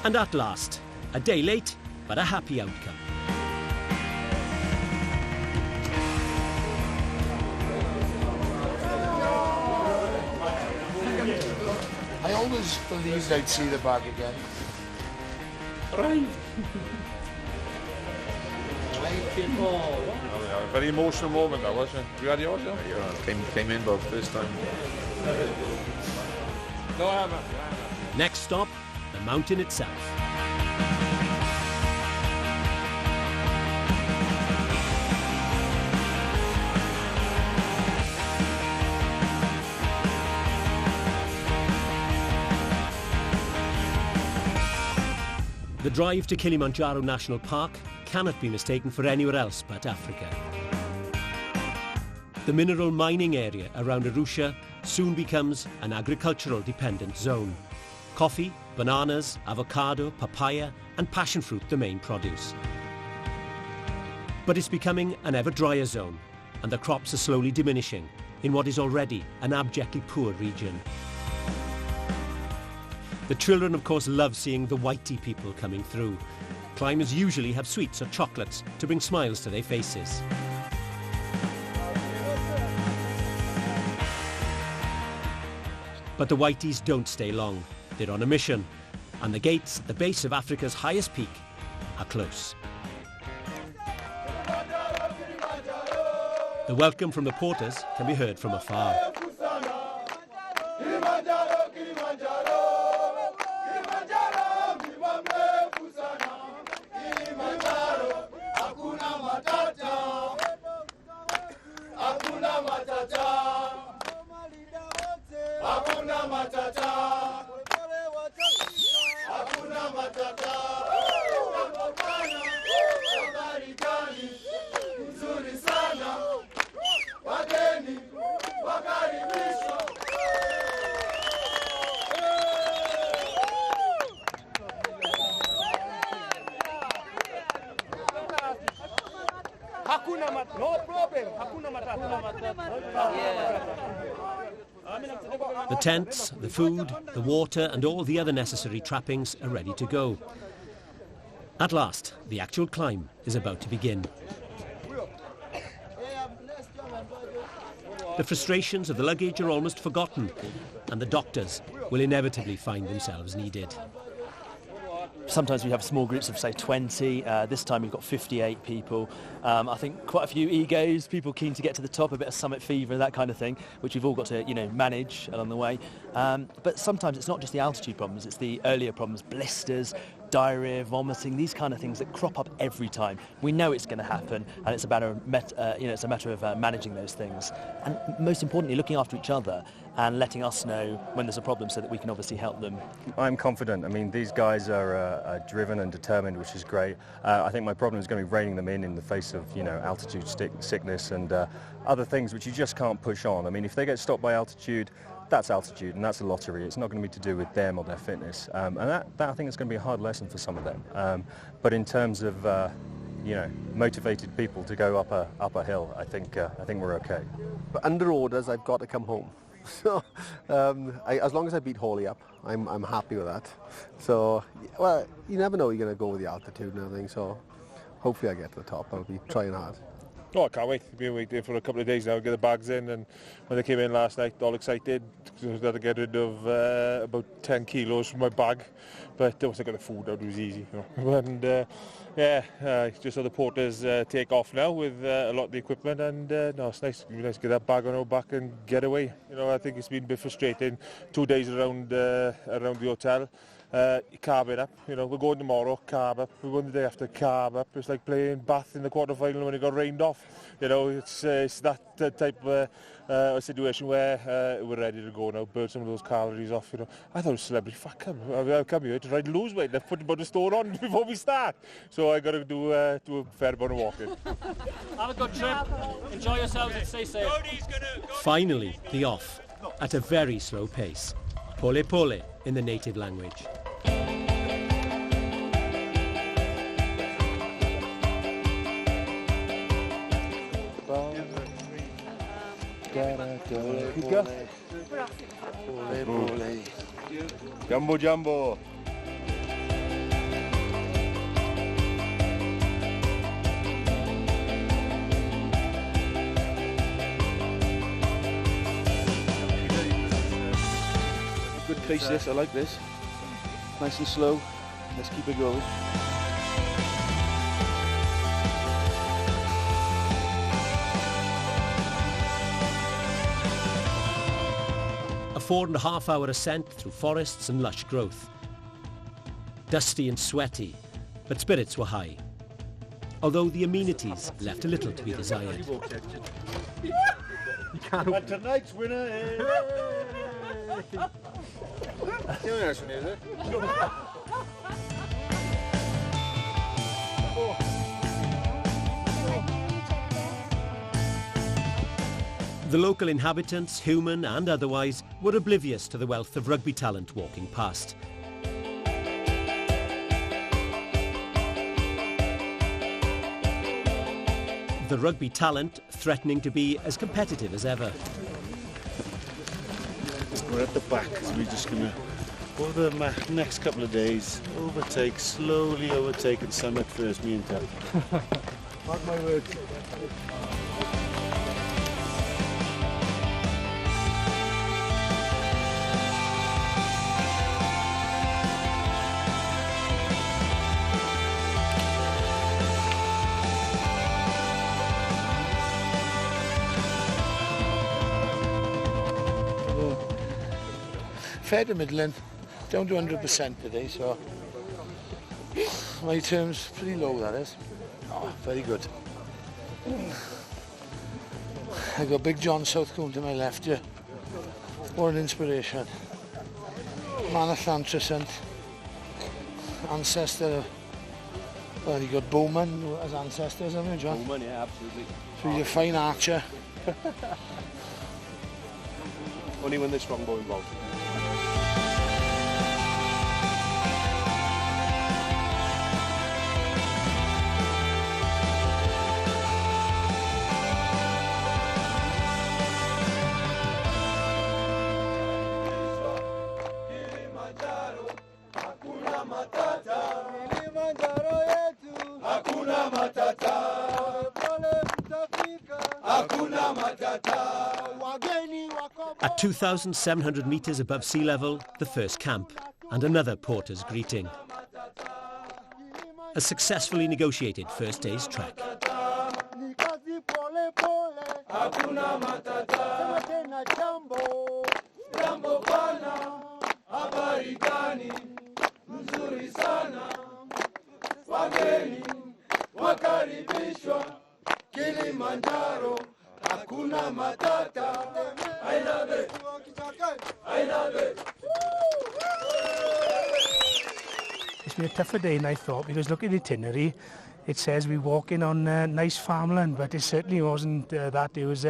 And at last, a day late, but a happy outcome. I always believed I'd see the bag again. Right. A very emotional moment that, wasn't it? You had yours, yeah? Came in both first time. No, I haven't. Next stop, the mountain itself. The drive to Kilimanjaro National Park cannot be mistaken for anywhere else but Africa. The mineral mining area around Arusha soon becomes an agricultural dependent zone. Coffee, bananas, avocado, papaya and passion fruit the main produce. But it's becoming an ever drier zone, and the crops are slowly diminishing in what is already an abjectly poor region. The children, of course, love seeing the whitey people coming through. Climbers usually have sweets or chocolates to bring smiles to their faces. But the whiteys don't stay long. They're on a mission, and the gates at the base of Africa's highest peak are close. The welcome from the porters can be heard from afar. The tents, the food, the water and all the other necessary trappings are ready to go. At last, the actual climb is about to begin. The frustrations of the luggage are almost forgotten, and the doctors will inevitably find themselves needed. Sometimes we have small groups of, say, 20. This time we've got 58 people. I think quite a few egos, people keen to get to the top, a bit of summit fever, that kind of thing, which we've all got to, manage along the way. But sometimes it's not just the altitude problems, it's the earlier problems, blisters, diarrhea, vomiting, these kind of things that crop up every time. We know it's going to happen, and it's a matter of managing those things, and most importantly, looking after each other and letting us know when there's a problem so that we can obviously help them. I'm confident. I mean, these guys are driven and determined, which is great. I think my problem is going to be reining them in the face of, altitude sickness and other things which you just can't push on. I mean, if they get stopped by altitude, that's altitude and that's a lottery. It's not going to be to do with them or their fitness. And that I think is going to be a hard lesson for some of them. But in terms of, motivated people to go up a hill, I think we're okay. But under orders, I've got to come home. So as long as I beat Hawley up, I'm happy with that. So, well, you never know you're going to go with the altitude and everything, so hopefully I get to the top. I'll be trying hard. Oh, I can't wait. I've been waiting for a couple of days now to get the bags in, and when they came in last night, all excited, because I had to get rid of about 10 kilos from my bag, but once I got the food out, it was easy. And just so the porters take off now with a lot of the equipment, and it's nice. It'd be nice to get that bag on our back and get away. I think it's been a bit frustrating. 2 days around the hotel. you carb it up. You know, we're going tomorrow, carb up. We're going the day after, carb up. It's like playing Bath in the quarter-final when it got rained off. You know, it's that type of situation where we're ready to go now, burn some of those calories off. You know, I thought it was celebrity. Fuck, I've come here to try to lose weight. I've put about a stone on before we start. So I got to do a fair amount of walking. Have a good trip. Enjoy yourselves and stay safe. Finally, the off, at a very slow pace. Pole pole in the native language. Jumbo jumbo. Good pace this, I like this. Nice and slow. Let's keep it going. A 4.5-hour ascent through forests and lush growth. Dusty and sweaty, but spirits were high. Although the amenities left a little to be desired. And tonight's winner is... The local inhabitants, human and otherwise, were oblivious to the wealth of rugby talent walking past. The rugby talent threatening to be as competitive as ever. We're at the back, so we're just going to, over the next couple of days, slowly overtake and summit first, me and Ted. Mark my words. Fair to middling, down to 100% today, so my term's pretty low, that is. Oh, very good. I got Big John Southcombe to my left here. What an inspiration. Man of Thantris, ancestor. Well, you got Bowman as ancestors, haven't you, John? Bowman, yeah, absolutely. So he's a fine archer. Only when there's strongbow involved. At 2,700 metres above sea level, the first camp, and another porter's greeting. A successfully negotiated first day's trek. Kilimanjaro, hakuna matata. I love it. I love it. It's been a tougher day than I thought, because look at the itinerary. It says we're walking on nice farmland, but it certainly wasn't that. It was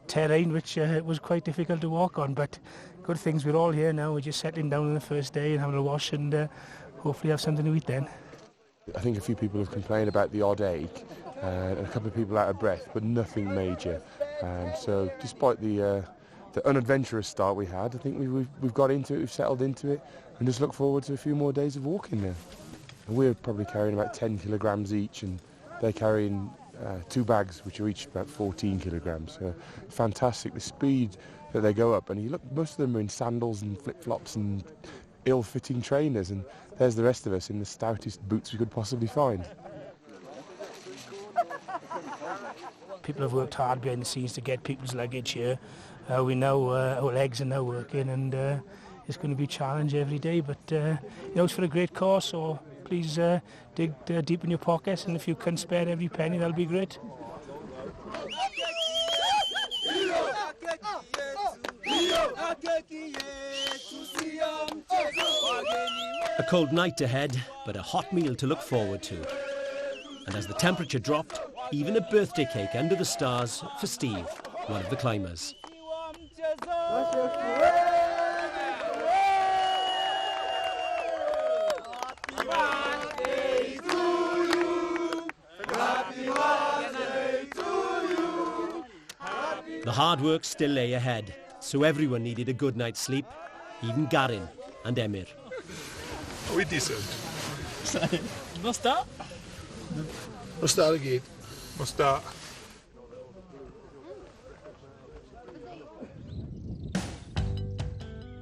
terrain which was quite difficult to walk on, but good things, we're all here now. We're just settling down on the first day and having a wash and hopefully have something to eat then. I think a few people have complained about the odd ache and a couple of people out of breath, but nothing major. So despite the unadventurous start we had, I think we've got into it, we've settled into it, and just look forward to a few more days of walking there. And we're probably carrying about 10 kilograms each, and they're carrying 2 bags, which are each about 14 kilograms. So fantastic, the speed that they go up. And you look, most of them are in sandals and flip-flops and ill-fitting trainers, and there's the rest of us in the stoutest boots we could possibly find. People have worked hard behind the scenes to get people's luggage here. We know our legs are now working, and it's going to be a challenge every day, but it's for a great cause, so please dig deep in your pockets, and if you can spare every penny, that'll be great. A cold night ahead, but a hot meal to look forward to. And as the temperature dropped, even a birthday cake under the stars for Steve, one of the climbers. The hard work still lay ahead, so everyone needed a good night's sleep, even Garin and Emyr. Are we decent? No start? No start again. No start.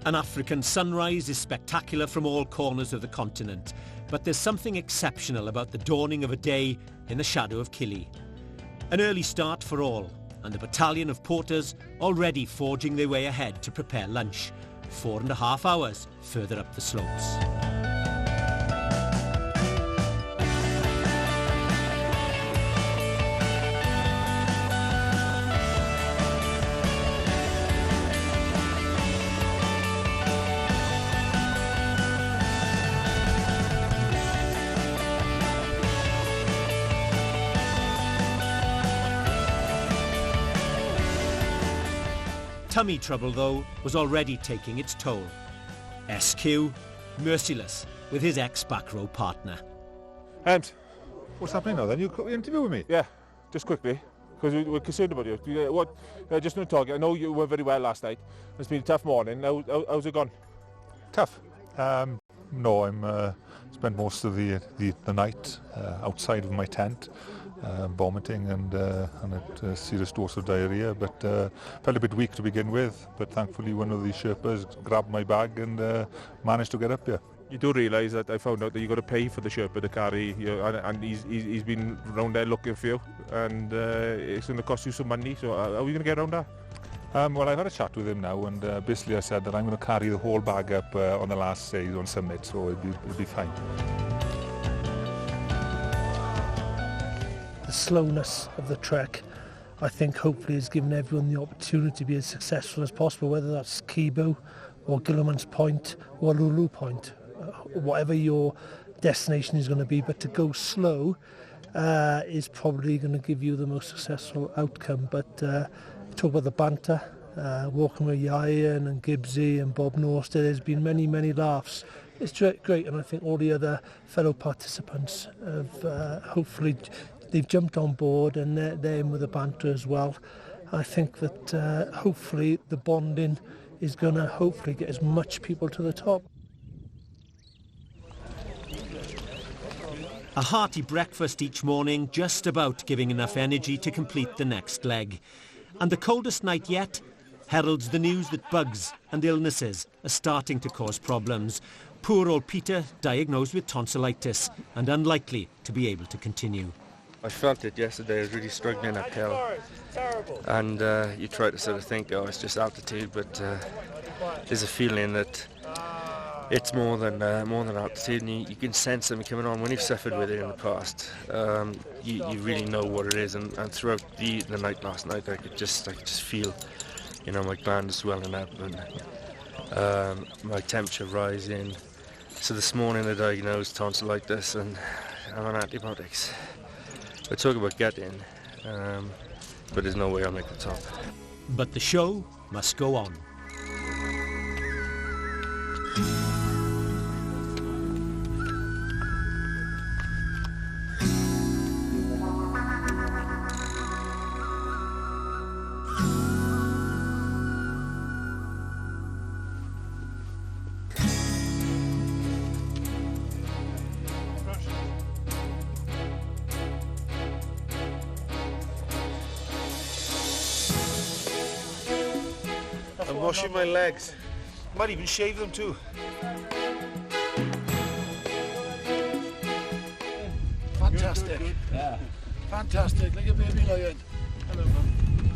An African sunrise is spectacular from all corners of the continent, but there's something exceptional about the dawning of a day in the shadow of Kili. An early start for all, and the battalion of porters already forging their way ahead to prepare lunch, 4.5 hours further up the slopes. Tummy trouble, though, was already taking its toll. SQ, merciless with his ex-back row partner. What's happening now then? You interview with me? Yeah, just quickly, because we're concerned about you. Just no talk. I know you were very well last night. It's been a tough morning. How's it gone? Tough. No, I'm spent most of the night outside of my tent, vomiting and a serious dose of diarrhea, but felt a bit weak to begin with, but thankfully one of the Sherpas grabbed my bag and managed to get up here. You do realise that I found out that you got to pay for the Sherpa to carry you, and he's been round there looking for you, and it's going to cost you some money, so how are we going to get around that? Well, I've had a chat with him now, and basically I said that I'm going to carry the whole bag up on the last stage on summit, so it'll be fine. The slowness of the trek, I think, hopefully has given everyone the opportunity to be as successful as possible, whether that's Kibo or Gilliman's Point or Lulu Point, whatever your destination is going to be. But to go slow is probably going to give you the most successful outcome. But talk about the banter, walking with Ian and Gibbsy and Bob Norster, there's been many, many laughs. It's great, and I think all the other fellow participants have hopefully they've jumped on board, and they're in with the banter as well. I think that hopefully the bonding is going to hopefully get as much people to the top. A hearty breakfast each morning, just about giving enough energy to complete the next leg. And the coldest night yet heralds the news that bugs and illnesses are starting to cause problems. Poor old Peter diagnosed with tonsillitis and unlikely to be able to continue. I felt it yesterday. I was really struggling uphill, and you try to sort of think, oh, it's just altitude, but there's a feeling that it's more than altitude, and you can sense something coming on. When you've suffered with it in the past, you really know what it is, and throughout the night last night, I could just feel, my gland swelling up and my temperature rising. So this morning I diagnosed tonsillitis, and I'm on antibiotics. I talk about getting, but there's no way I'll make the top. But the show must go on. I'm washing my legs. Might even shave them too. Fantastic. Yeah. Fantastic, like a baby lion. Hello, man.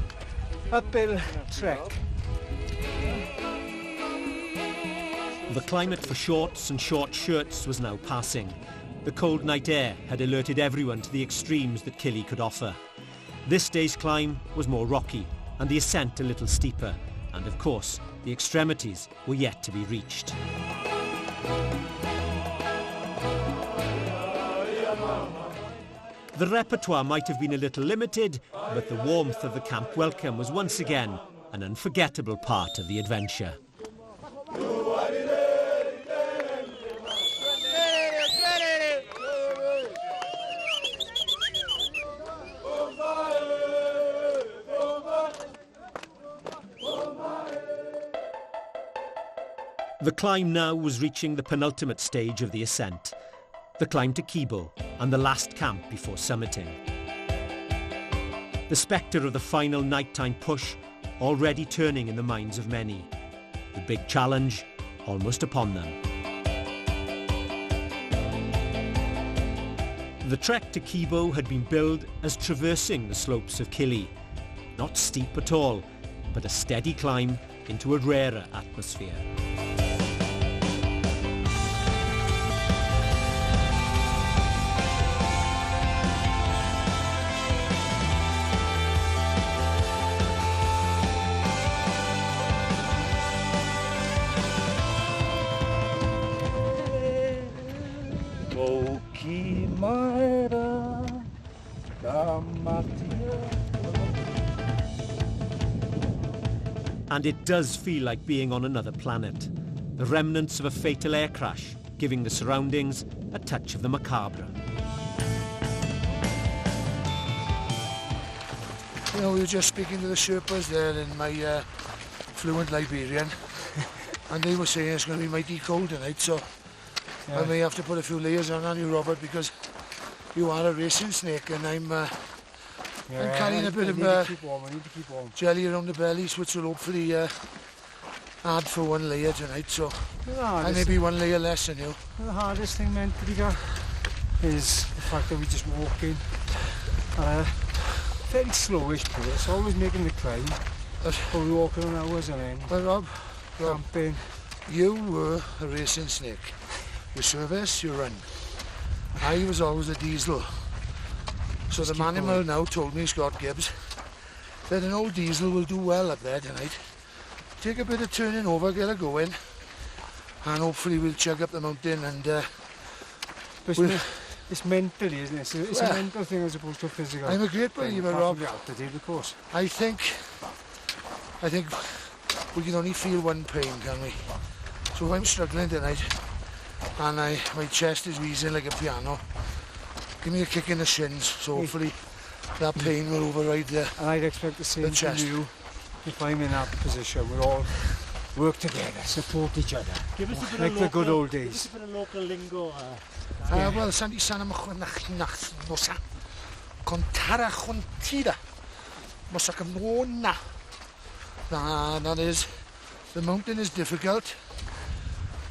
Uphill trek. The climate for shorts and short shirts was now passing. The cold night air had alerted everyone to the extremes that Kili could offer. This day's climb was more rocky and the ascent a little steeper, and of course the extremities were yet to be reached. The repertoire might have been a little limited, but the warmth of the camp welcome was once again an unforgettable part of the adventure. The climb now was reaching the penultimate stage of the ascent, the climb to Kibo and the last camp before summiting. The spectre of the final nighttime push already turning in the minds of many. The big challenge almost upon them. The trek to Kibo had been billed as traversing the slopes of Kili. Not steep at all, but a steady climb into a rarer atmosphere. And it does feel like being on another planet. The remnants of a fatal air crash, giving the surroundings a touch of the macabre. You know, we were just speaking to the Sherpas there in my fluent Liberian, and they were saying it's going to be mighty cold tonight, so yeah. I may have to put a few layers on you, Robert, because you are a racing snake, and I'm carrying a bit of jelly around the bellies, which will hopefully add for one layer tonight, so I may be one layer less than you. The hardest thing mentally is the fact that we just walk in very slowish pace, always making the climb, but we're walking on hours and end. Well, Rob, camping. You were a racing snake. You service, you run. I was always a diesel. So the manimal now told me, Scott Gibbs, that an old diesel will do well up there tonight. Take a bit of turning over, get her going, and hopefully we'll chug up the mountain and it's mentally, isn't it? It's a mental thing as opposed to a physical. I'm a great believer, Rob. Of course. I think we can only feel one pain, can we? So if I'm struggling tonight and my chest is wheezing like a piano, give me a kick in the shins, so hopefully that pain will override the chest. And I'd expect the same from you if I'm in that position. We'll all work together, support each other. Give us a bit like of the local, good old days. Give us a bit of local lingo. Well, Sandy Sana Mosa Contara Contida Mosakamona. That is, the mountain is difficult,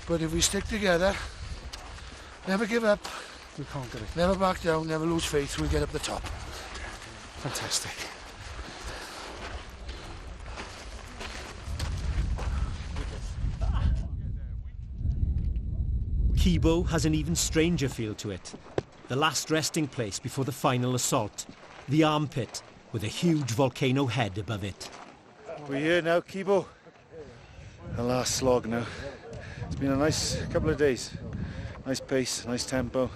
but if we stick together, never give up, we conquer it. Never back down, never lose faith, we'll get up the top. Fantastic. Kibo has an even stranger feel to it. The last resting place before the final assault. The armpit, with a huge volcano head above it. We're here now, Kibo. The last slog now. It's been a nice couple of days. Nice pace, nice tempo.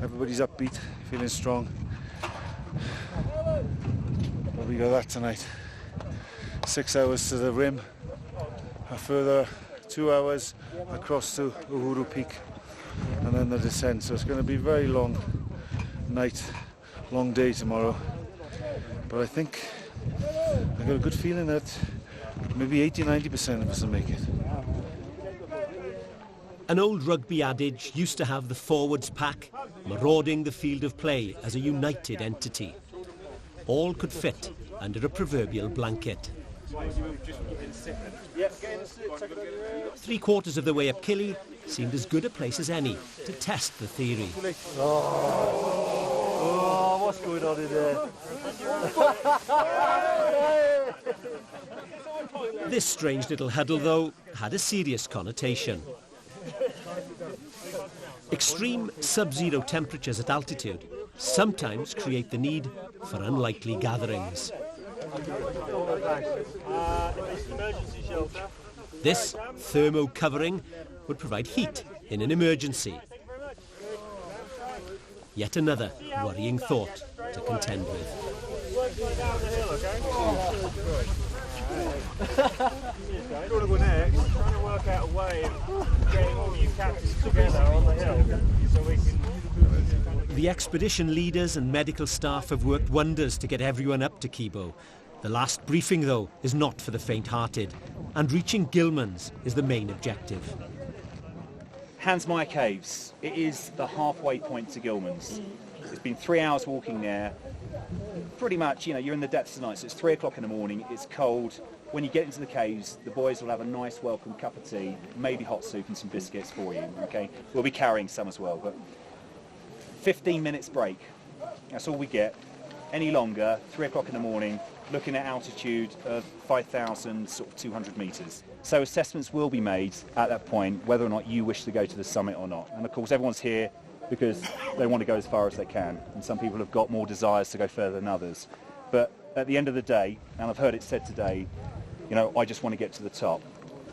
Everybody's upbeat, feeling strong. But we got that tonight. 6 hours to the rim. A further 2 hours across to Uhuru Peak. And then the descent. So it's going to be a very long night, long day tomorrow. But I think I got a good feeling that maybe 80-90% of us will make it. An old rugby adage used to have the forwards pack marauding the field of play as a united entity. All could fit under a proverbial blanket. 3/4 of the way up Kili seemed as good a place as any to test the theory. Oh, what's going on in there? This strange little huddle, though, had a serious connotation. Extreme sub-zero temperatures at altitude sometimes create the need for unlikely gatherings. This thermo covering would provide heat in an emergency. Yet another worrying thought to contend with. Go next, trying to work out a way of getting all you captains together on the hill so we can... The expedition leaders and medical staff have worked wonders to get everyone up to Kibo. The last briefing, though, is not for the faint-hearted, and reaching Gilman's is the main objective. Hansmire Caves. It is the halfway point to Gilman's. It's been 3 hours walking there. Pretty much, you know, you're in the depths of the night, so it's 3 o'clock in the morning, it's cold. When you get into the caves, the boys will have a nice welcome cup of tea, maybe hot soup and some biscuits for you, okay? We'll be carrying some as well, but 15 minutes break, that's all we get. Any longer, 3 o'clock in the morning, looking at altitude of 5,200 metres. So assessments will be made at that point, whether or not you wish to go to the summit or not. And of course, everyone's here because they want to go as far as they can. And some people have got more desires to go further than others. But at the end of the day, and I've heard it said today, you know, I just want to get to the top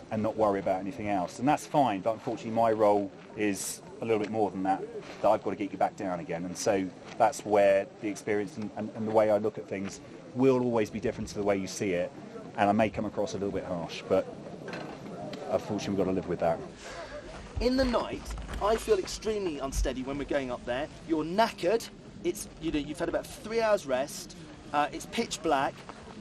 and not worry about anything else. And that's fine, but unfortunately my role is a little bit more than that I've got to get you back down again. And so that's where the experience and the way I look at things will always be different to the way you see it. And I may come across a little bit harsh, but unfortunately we've got to live with that. In the night, I feel extremely unsteady when we're going up there. You're knackered. It's, you know, you've had about 3 hours rest. It's pitch black.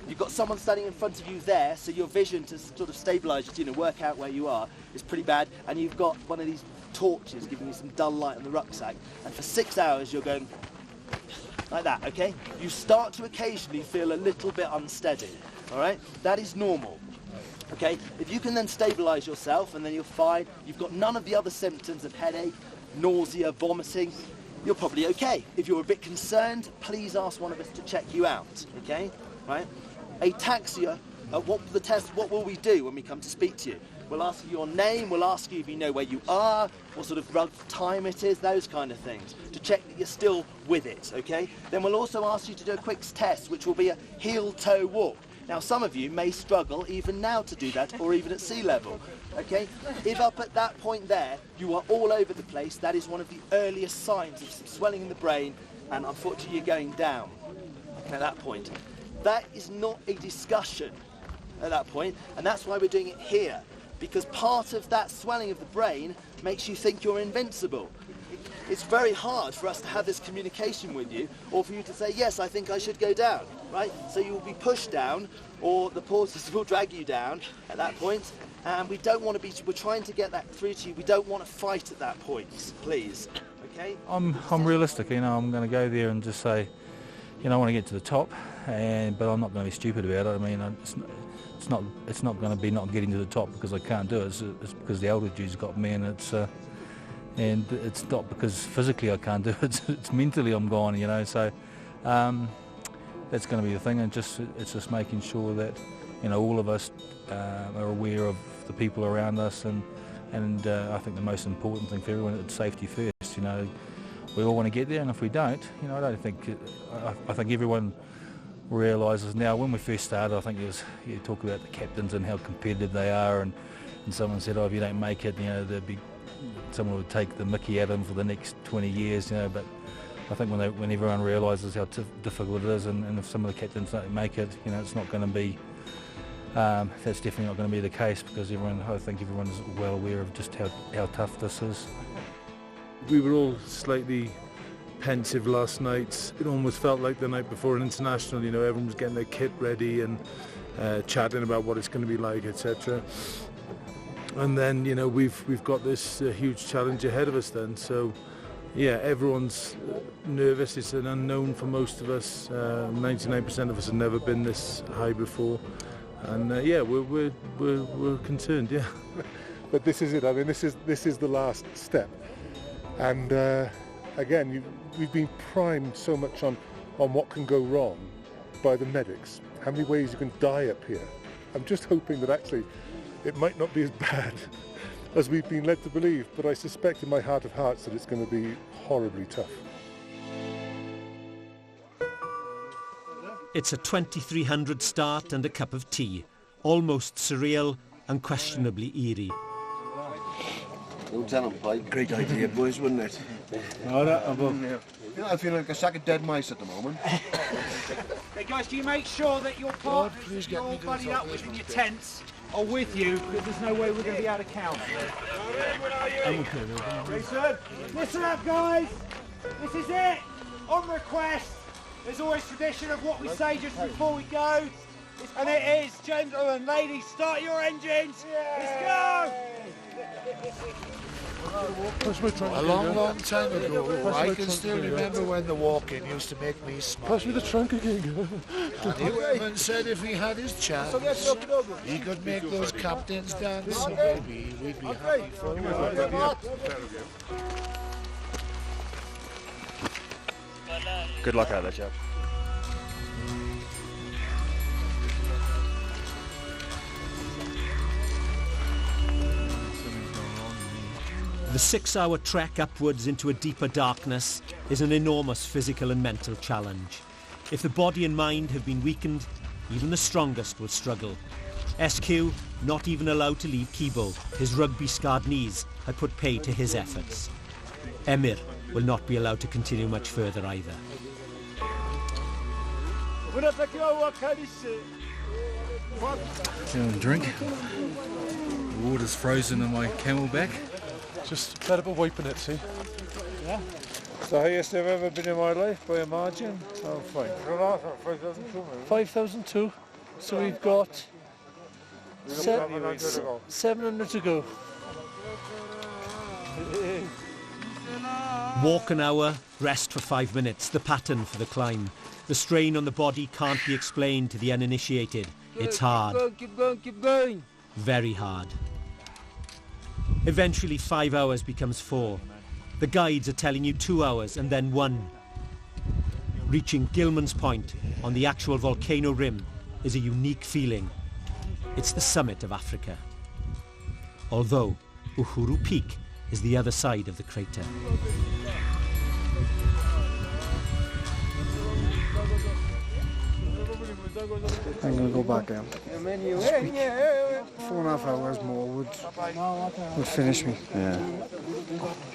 You've got someone standing in front of you there, so your vision to sort of stabilise, you know, work out where you are is pretty bad. And you've got one of these torches giving you some dull light on the rucksack. And for 6 hours, you're going like that, okay? You start to occasionally feel a little bit unsteady, all right? That is normal. Okay, if you can then stabilise yourself and then you're fine, you've got none of the other symptoms of headache, nausea, vomiting, you're probably okay. If you're a bit concerned, please ask one of us to check you out, okay? Right? Ataxia, what will we do when we come to speak to you? We'll ask you your name, we'll ask you if you know where you are, what sort of rough time it is, those kind of things, to check that you're still with it, okay? Then we'll also ask you to do a quick test, which will be a heel-toe walk. Now, some of you may struggle even now to do that, or even at sea level, okay? If up at that point there, you are all over the place, that is one of the earliest signs of some swelling in the brain, and unfortunately you're going down at that point. That is not a discussion at that point, and that's why we're doing it here, because part of that swelling of the brain makes you think you're invincible. It's very hard for us to have this communication with you, or for you to say, yes, I think I should go down, right? So you will be pushed down, or the porters will drag you down at that point, and we don't want to be, we're trying to get that through to you. We don't want to fight at that point, please, okay? I'm realistic, you know, I'm going to go there and just say, you know, I want to get to the top, but I'm not going to be stupid about it. I mean, it's not going to be not getting to the top because I can't do it. It's because the altitude's got me, and it's not because physically I can't do it. It's mentally I'm gone, you know. So that's going to be the thing, and it's just making sure that, you know, all of us are aware of the people around us, and I think the most important thing for everyone is safety first. You know, we all want to get there, and if we don't, you know, I think everyone realises now. When we first started, I think you talk about the captains and how competitive they are, and someone said, oh, if you don't make it, you know, someone would take the mickey at them for the next 20 years, you know. But I think when everyone realises how difficult it is, and if some of the captains don't make it, you know, it's not going to be. That's definitely not going to be the case, because I think everyone's well aware of just how tough this is. We were all slightly pensive last night. It almost felt like the night before an international. You know, everyone was getting their kit ready and chatting about what it's going to be like, etc. And then, you know, we've got this huge challenge ahead of us then. So, yeah, everyone's nervous. It's an unknown for most of us. 99% of us have never been this high before, and yeah, we're concerned. Yeah. But this is it. I mean, this is the last step, and again, we've been primed so much on what can go wrong by the medics. How many ways you can die up here. I'm just hoping that actually it might not be as bad as we've been led to believe, but I suspect in my heart of hearts that it's going to be horribly tough. It's a 2300 start and a cup of tea, almost surreal, unquestionably eerie. Don't tell them, Clyde. Great idea, boys, wouldn't it? I feel like a sack of dead mice at the moment. Hey guys, do you make sure that your partners you're all buddied up with in your tents are with you, because there's no way we're going to be able to count. Listen up, guys. This is it. On request. There's always tradition of what we say just before we go. And it is, gentlemen, ladies, start your engines. Let's go. A long time ago, I can still remember when the walk-in used to make me smile. Pass me the trunk again. And he said if he had his chance, he could make those captains dance, and maybe we'd be happy for a while. Good luck out there, chap. The 6-hour trek upwards into a deeper darkness is an enormous physical and mental challenge. If the body and mind have been weakened, even the strongest will struggle. SQ, not even allowed to leave Kibo, his rugby-scarred knees had put pay to his efforts. Emir will not be allowed to continue much further either. Having a drink. The water's frozen in my camelback. Just fed up of wiping it, see? Yeah. It's the highest I've ever been in my life by a margin. Oh, fine. 5,002. So we've got 700 to go. Walk an hour, rest for 5 minutes, the pattern for the climb. The strain on the body can't be explained to the uninitiated. It's hard. Keep going, keep going. Very hard. Eventually 5 hours becomes 4. The guides are telling you 2 hours and then 1. Reaching Gilman's Point on the actual volcano rim is a unique feeling. It's the summit of Africa. Although Uhuru Peak is the other side of the crater. I'm going to go back down. 4.5 hours more would finish me. Yeah.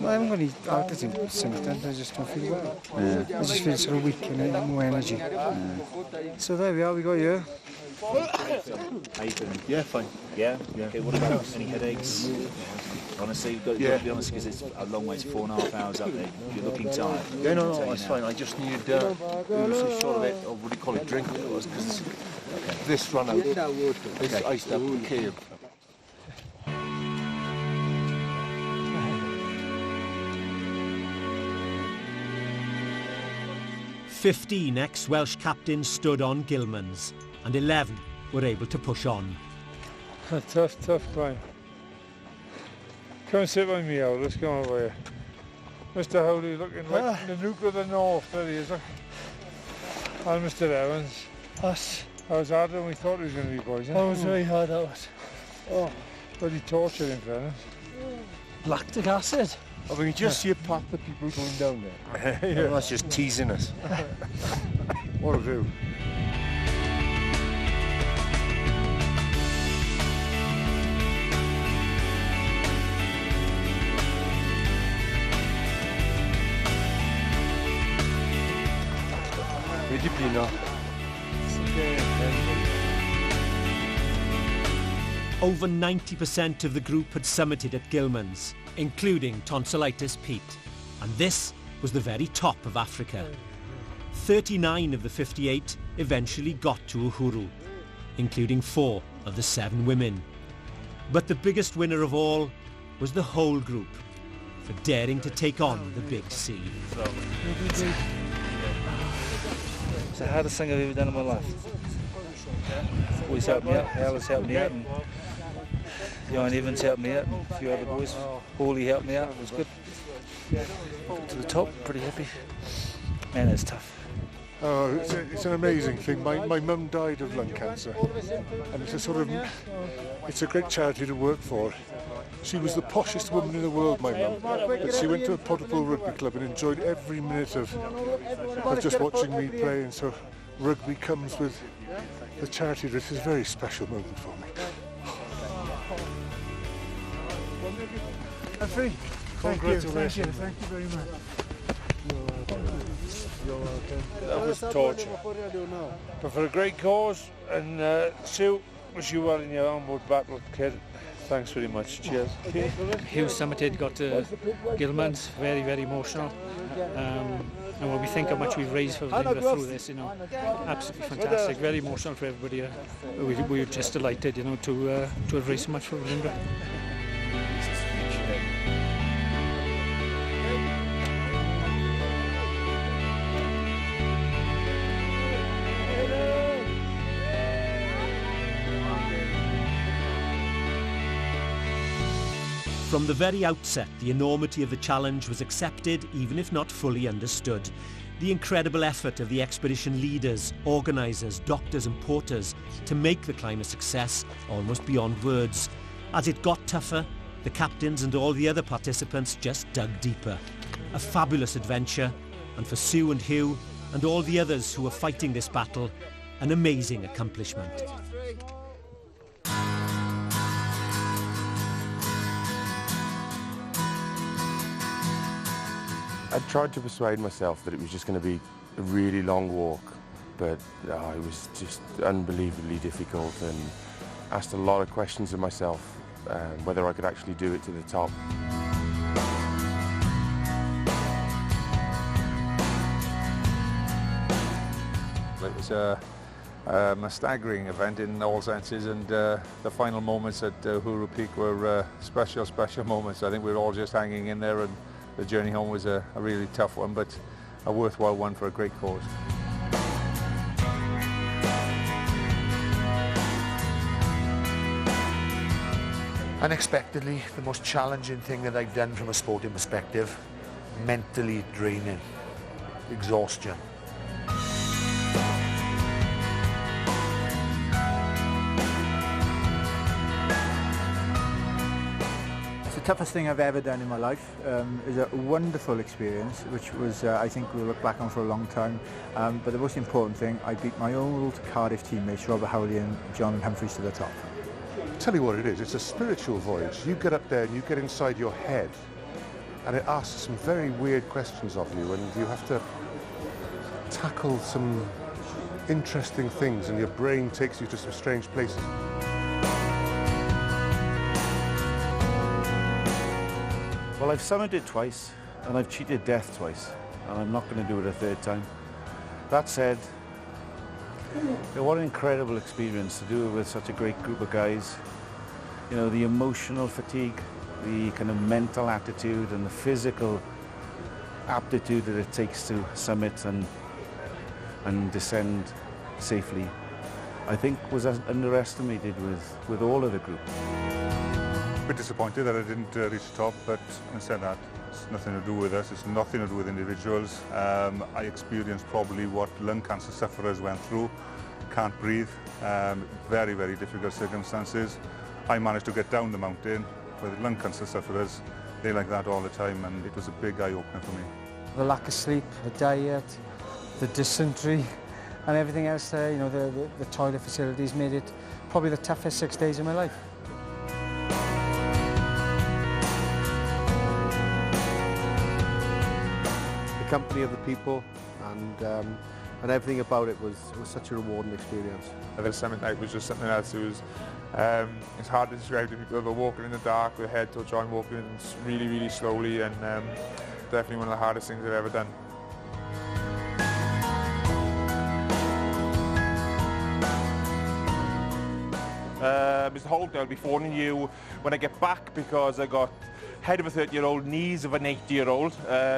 I haven't got any altitude symptoms, I just don't feel well. Yeah. I just feel sort of weak and no energy. Yeah. So there we are, we got here. How you feeling? Yeah, fine. Yeah? Okay, what about any headaches? Honestly, you've got to be honest, because it's a long way to 4.5 hours up there. You're looking tired. Yeah, no, it's fine. I just needed some sort of it, or what do you call it, drink it was, because this run out is iced up cave. "15 ex-Welsh captains stood on Gilman's, and 11 were able to push on. A tough climb. Come and sit by me, Al. Let's go over here. Mr. Howley looking like the nuke of the north. There he is. Look. And Mr. Evans. That was harder than we thought it was going to be, boys. That was very hard, that was. Oh, bloody torture in fairness. Lactic acid. I mean, just see a path of people going down there. Yeah. That's just teasing us. What a view. Over 90% of the group had summited at Gilman's, including Tonsillitis Pete. And this was the very top of Africa. 39 of the 58 eventually got to Uhuru, including 4 of the 7 women. But the biggest winner of all was the whole group, for daring to take on the big sea. It's the hardest thing I've ever done in my life. Boys helped me out, Alice helped me out, and Jan Evans helped me out, and a few other boys. Hawley helped me out, it was good. Got to the top, pretty happy. Man, it's tough. Oh, it's an amazing thing. My mum died of lung cancer, and it's a great charity to work for. She was the poshest woman in the world, my mum. But she went to a Pontypool Rugby Club and enjoyed every minute of just watching me play. And so rugby comes with the charity dress. It's a very special moment for me. Congratulations. Thank you very much. That was torture. But for a great cause, and Sue, wish you well in your onward battle, kid. Thanks very much. Cheers. Hugh summited, got to Gilman's, very, very emotional. And when we think how much we've raised for Linda through this, you know, absolutely fantastic, very emotional for everybody. We were just delighted, you know, to have raised so much for Linda. From the very outset, the enormity of the challenge was accepted, even if not fully understood. The incredible effort of the expedition leaders, organisers, doctors and porters to make the climb a success, almost beyond words. As it got tougher, the captains and all the other participants just dug deeper. A fabulous adventure, and for Sue and Hugh, and all the others who were fighting this battle, an amazing accomplishment. I tried to persuade myself that it was just going to be a really long walk, but it was just unbelievably difficult, and asked a lot of questions of myself, whether I could actually do it to the top. It was a staggering event in all senses, and the final moments at Uhuru Peak were special moments. I think we were all just hanging in there, and the journey home was a really tough one, but a worthwhile one for a great cause. Unexpectedly, the most challenging thing that I've done from a sporting perspective, mentally draining, exhaustion. The toughest thing I've ever done in my life. Is a wonderful experience, which was, I think, we'll look back on for a long time. But the most important thing, I beat my old Cardiff teammates, Robert Howley and John Humphreys, to the top. Tell you what it is, it's a spiritual voyage. You get up there and you get inside your head, and it asks some very weird questions of you, and you have to tackle some interesting things, and your brain takes you to some strange places. Well, I've summited twice, and I've cheated death twice, and I'm not going to do it a third time. That said, what an incredible experience to do it with such a great group of guys. You know, the emotional fatigue, the kind of mental attitude, and the physical aptitude that it takes to summit and descend safely, I think was underestimated with all of the group. A bit disappointed that I didn't reach the top, but instead that, it's nothing to do with us, it's nothing to do with individuals. I experienced probably what lung cancer sufferers went through. Can't breathe, very, very difficult circumstances. I managed to get down the mountain with lung cancer sufferers. They're like that all the time, and it was a big eye-opener for me. The lack of sleep, the diet, the dysentery, and everything else there, you know, the toilet facilities made it probably the toughest 6 days of my life. The company of the people and everything about it was such a rewarding experience. The summit night was just something else. It was, it's hard to describe to people, but walking in the dark with head touch on, walking really, really slowly, and definitely one of the hardest things I've ever done. Mr. Holt, I'll be phoning you when I get back, because I got head of a 30-year-old, knees of an 80-year-old,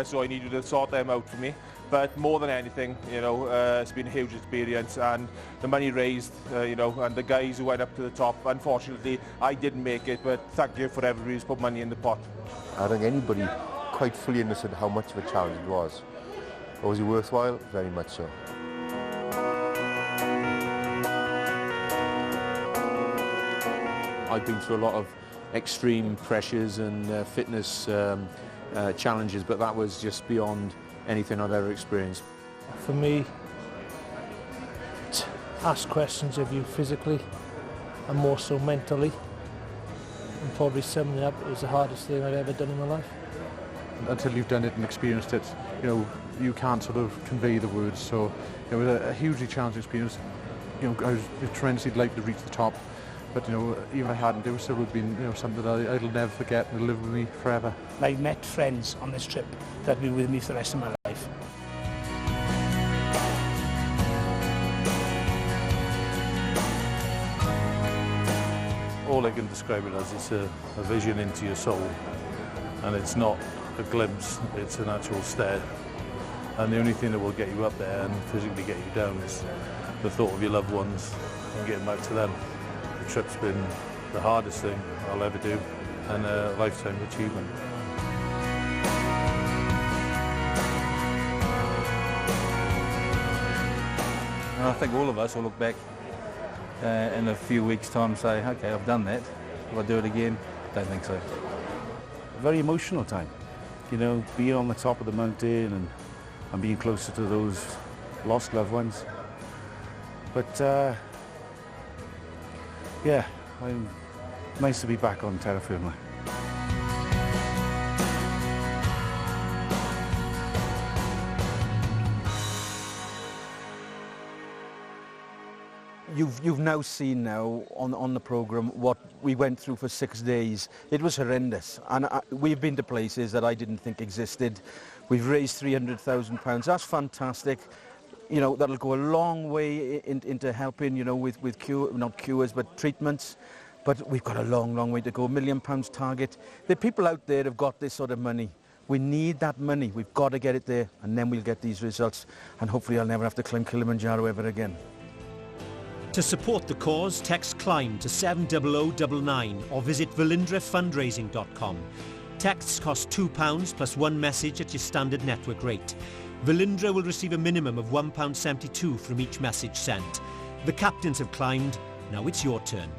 so I need you to sort them out for me. But more than anything, you know, it's been a huge experience, and the money raised, you know, and the guys who went up to the top. Unfortunately, I didn't make it, but thank you for everybody who's put money in the pot. I don't think anybody quite fully understood how much of a challenge it was. But was it worthwhile? Very much so. I've been through a lot of extreme pressures and fitness challenges, but that was just beyond anything I've ever experienced. For me, ask questions of you physically and more so mentally, and probably summing it up, it was the hardest thing I've ever done in my life. Until you've done it and experienced it, you know, you can't sort of convey the words. So it was a hugely challenging experience. You know, I was tremendously delighted to reach the top, but you know, even if I hadn't, it still would have been, you know, something that I'll never forget and will live with me forever. I've met friends on this trip that will be with me for the rest of my life. All I can describe it as is a vision into your soul, and it's not a glimpse, it's an actual stare. And the only thing that will get you up there and physically get you down is the thought of your loved ones and getting back to them. The trip's been the hardest thing I'll ever do, and a lifetime achievement. And I think all of us will look back in a few weeks' time and say, okay, I've done that. Will I do it again? Don't think so. A very emotional time. You know, being on the top of the mountain and being closer to those lost loved ones. But yeah, I'm nice to be back on terra firma. You've now seen on the programme what we went through for 6 days. It was horrendous, and we've been to places that I didn't think existed. We've raised £300,000. That's fantastic. You know, that'll go a long way into helping, you know, with not cures but treatments. But we've got a long, long way to go. £1 million target. The people out there have got this sort of money. We need that money. We've got to get it there, and then we'll get these results. And hopefully I'll never have to climb Kilimanjaro ever again. To support the cause, text CLIMB to 70099 or visit ValindraFundraising.com. Texts cost £2 plus one message at your standard network rate. Valindra will receive a minimum of £1.72 from each message sent. The captains have climbed, now it's your turn.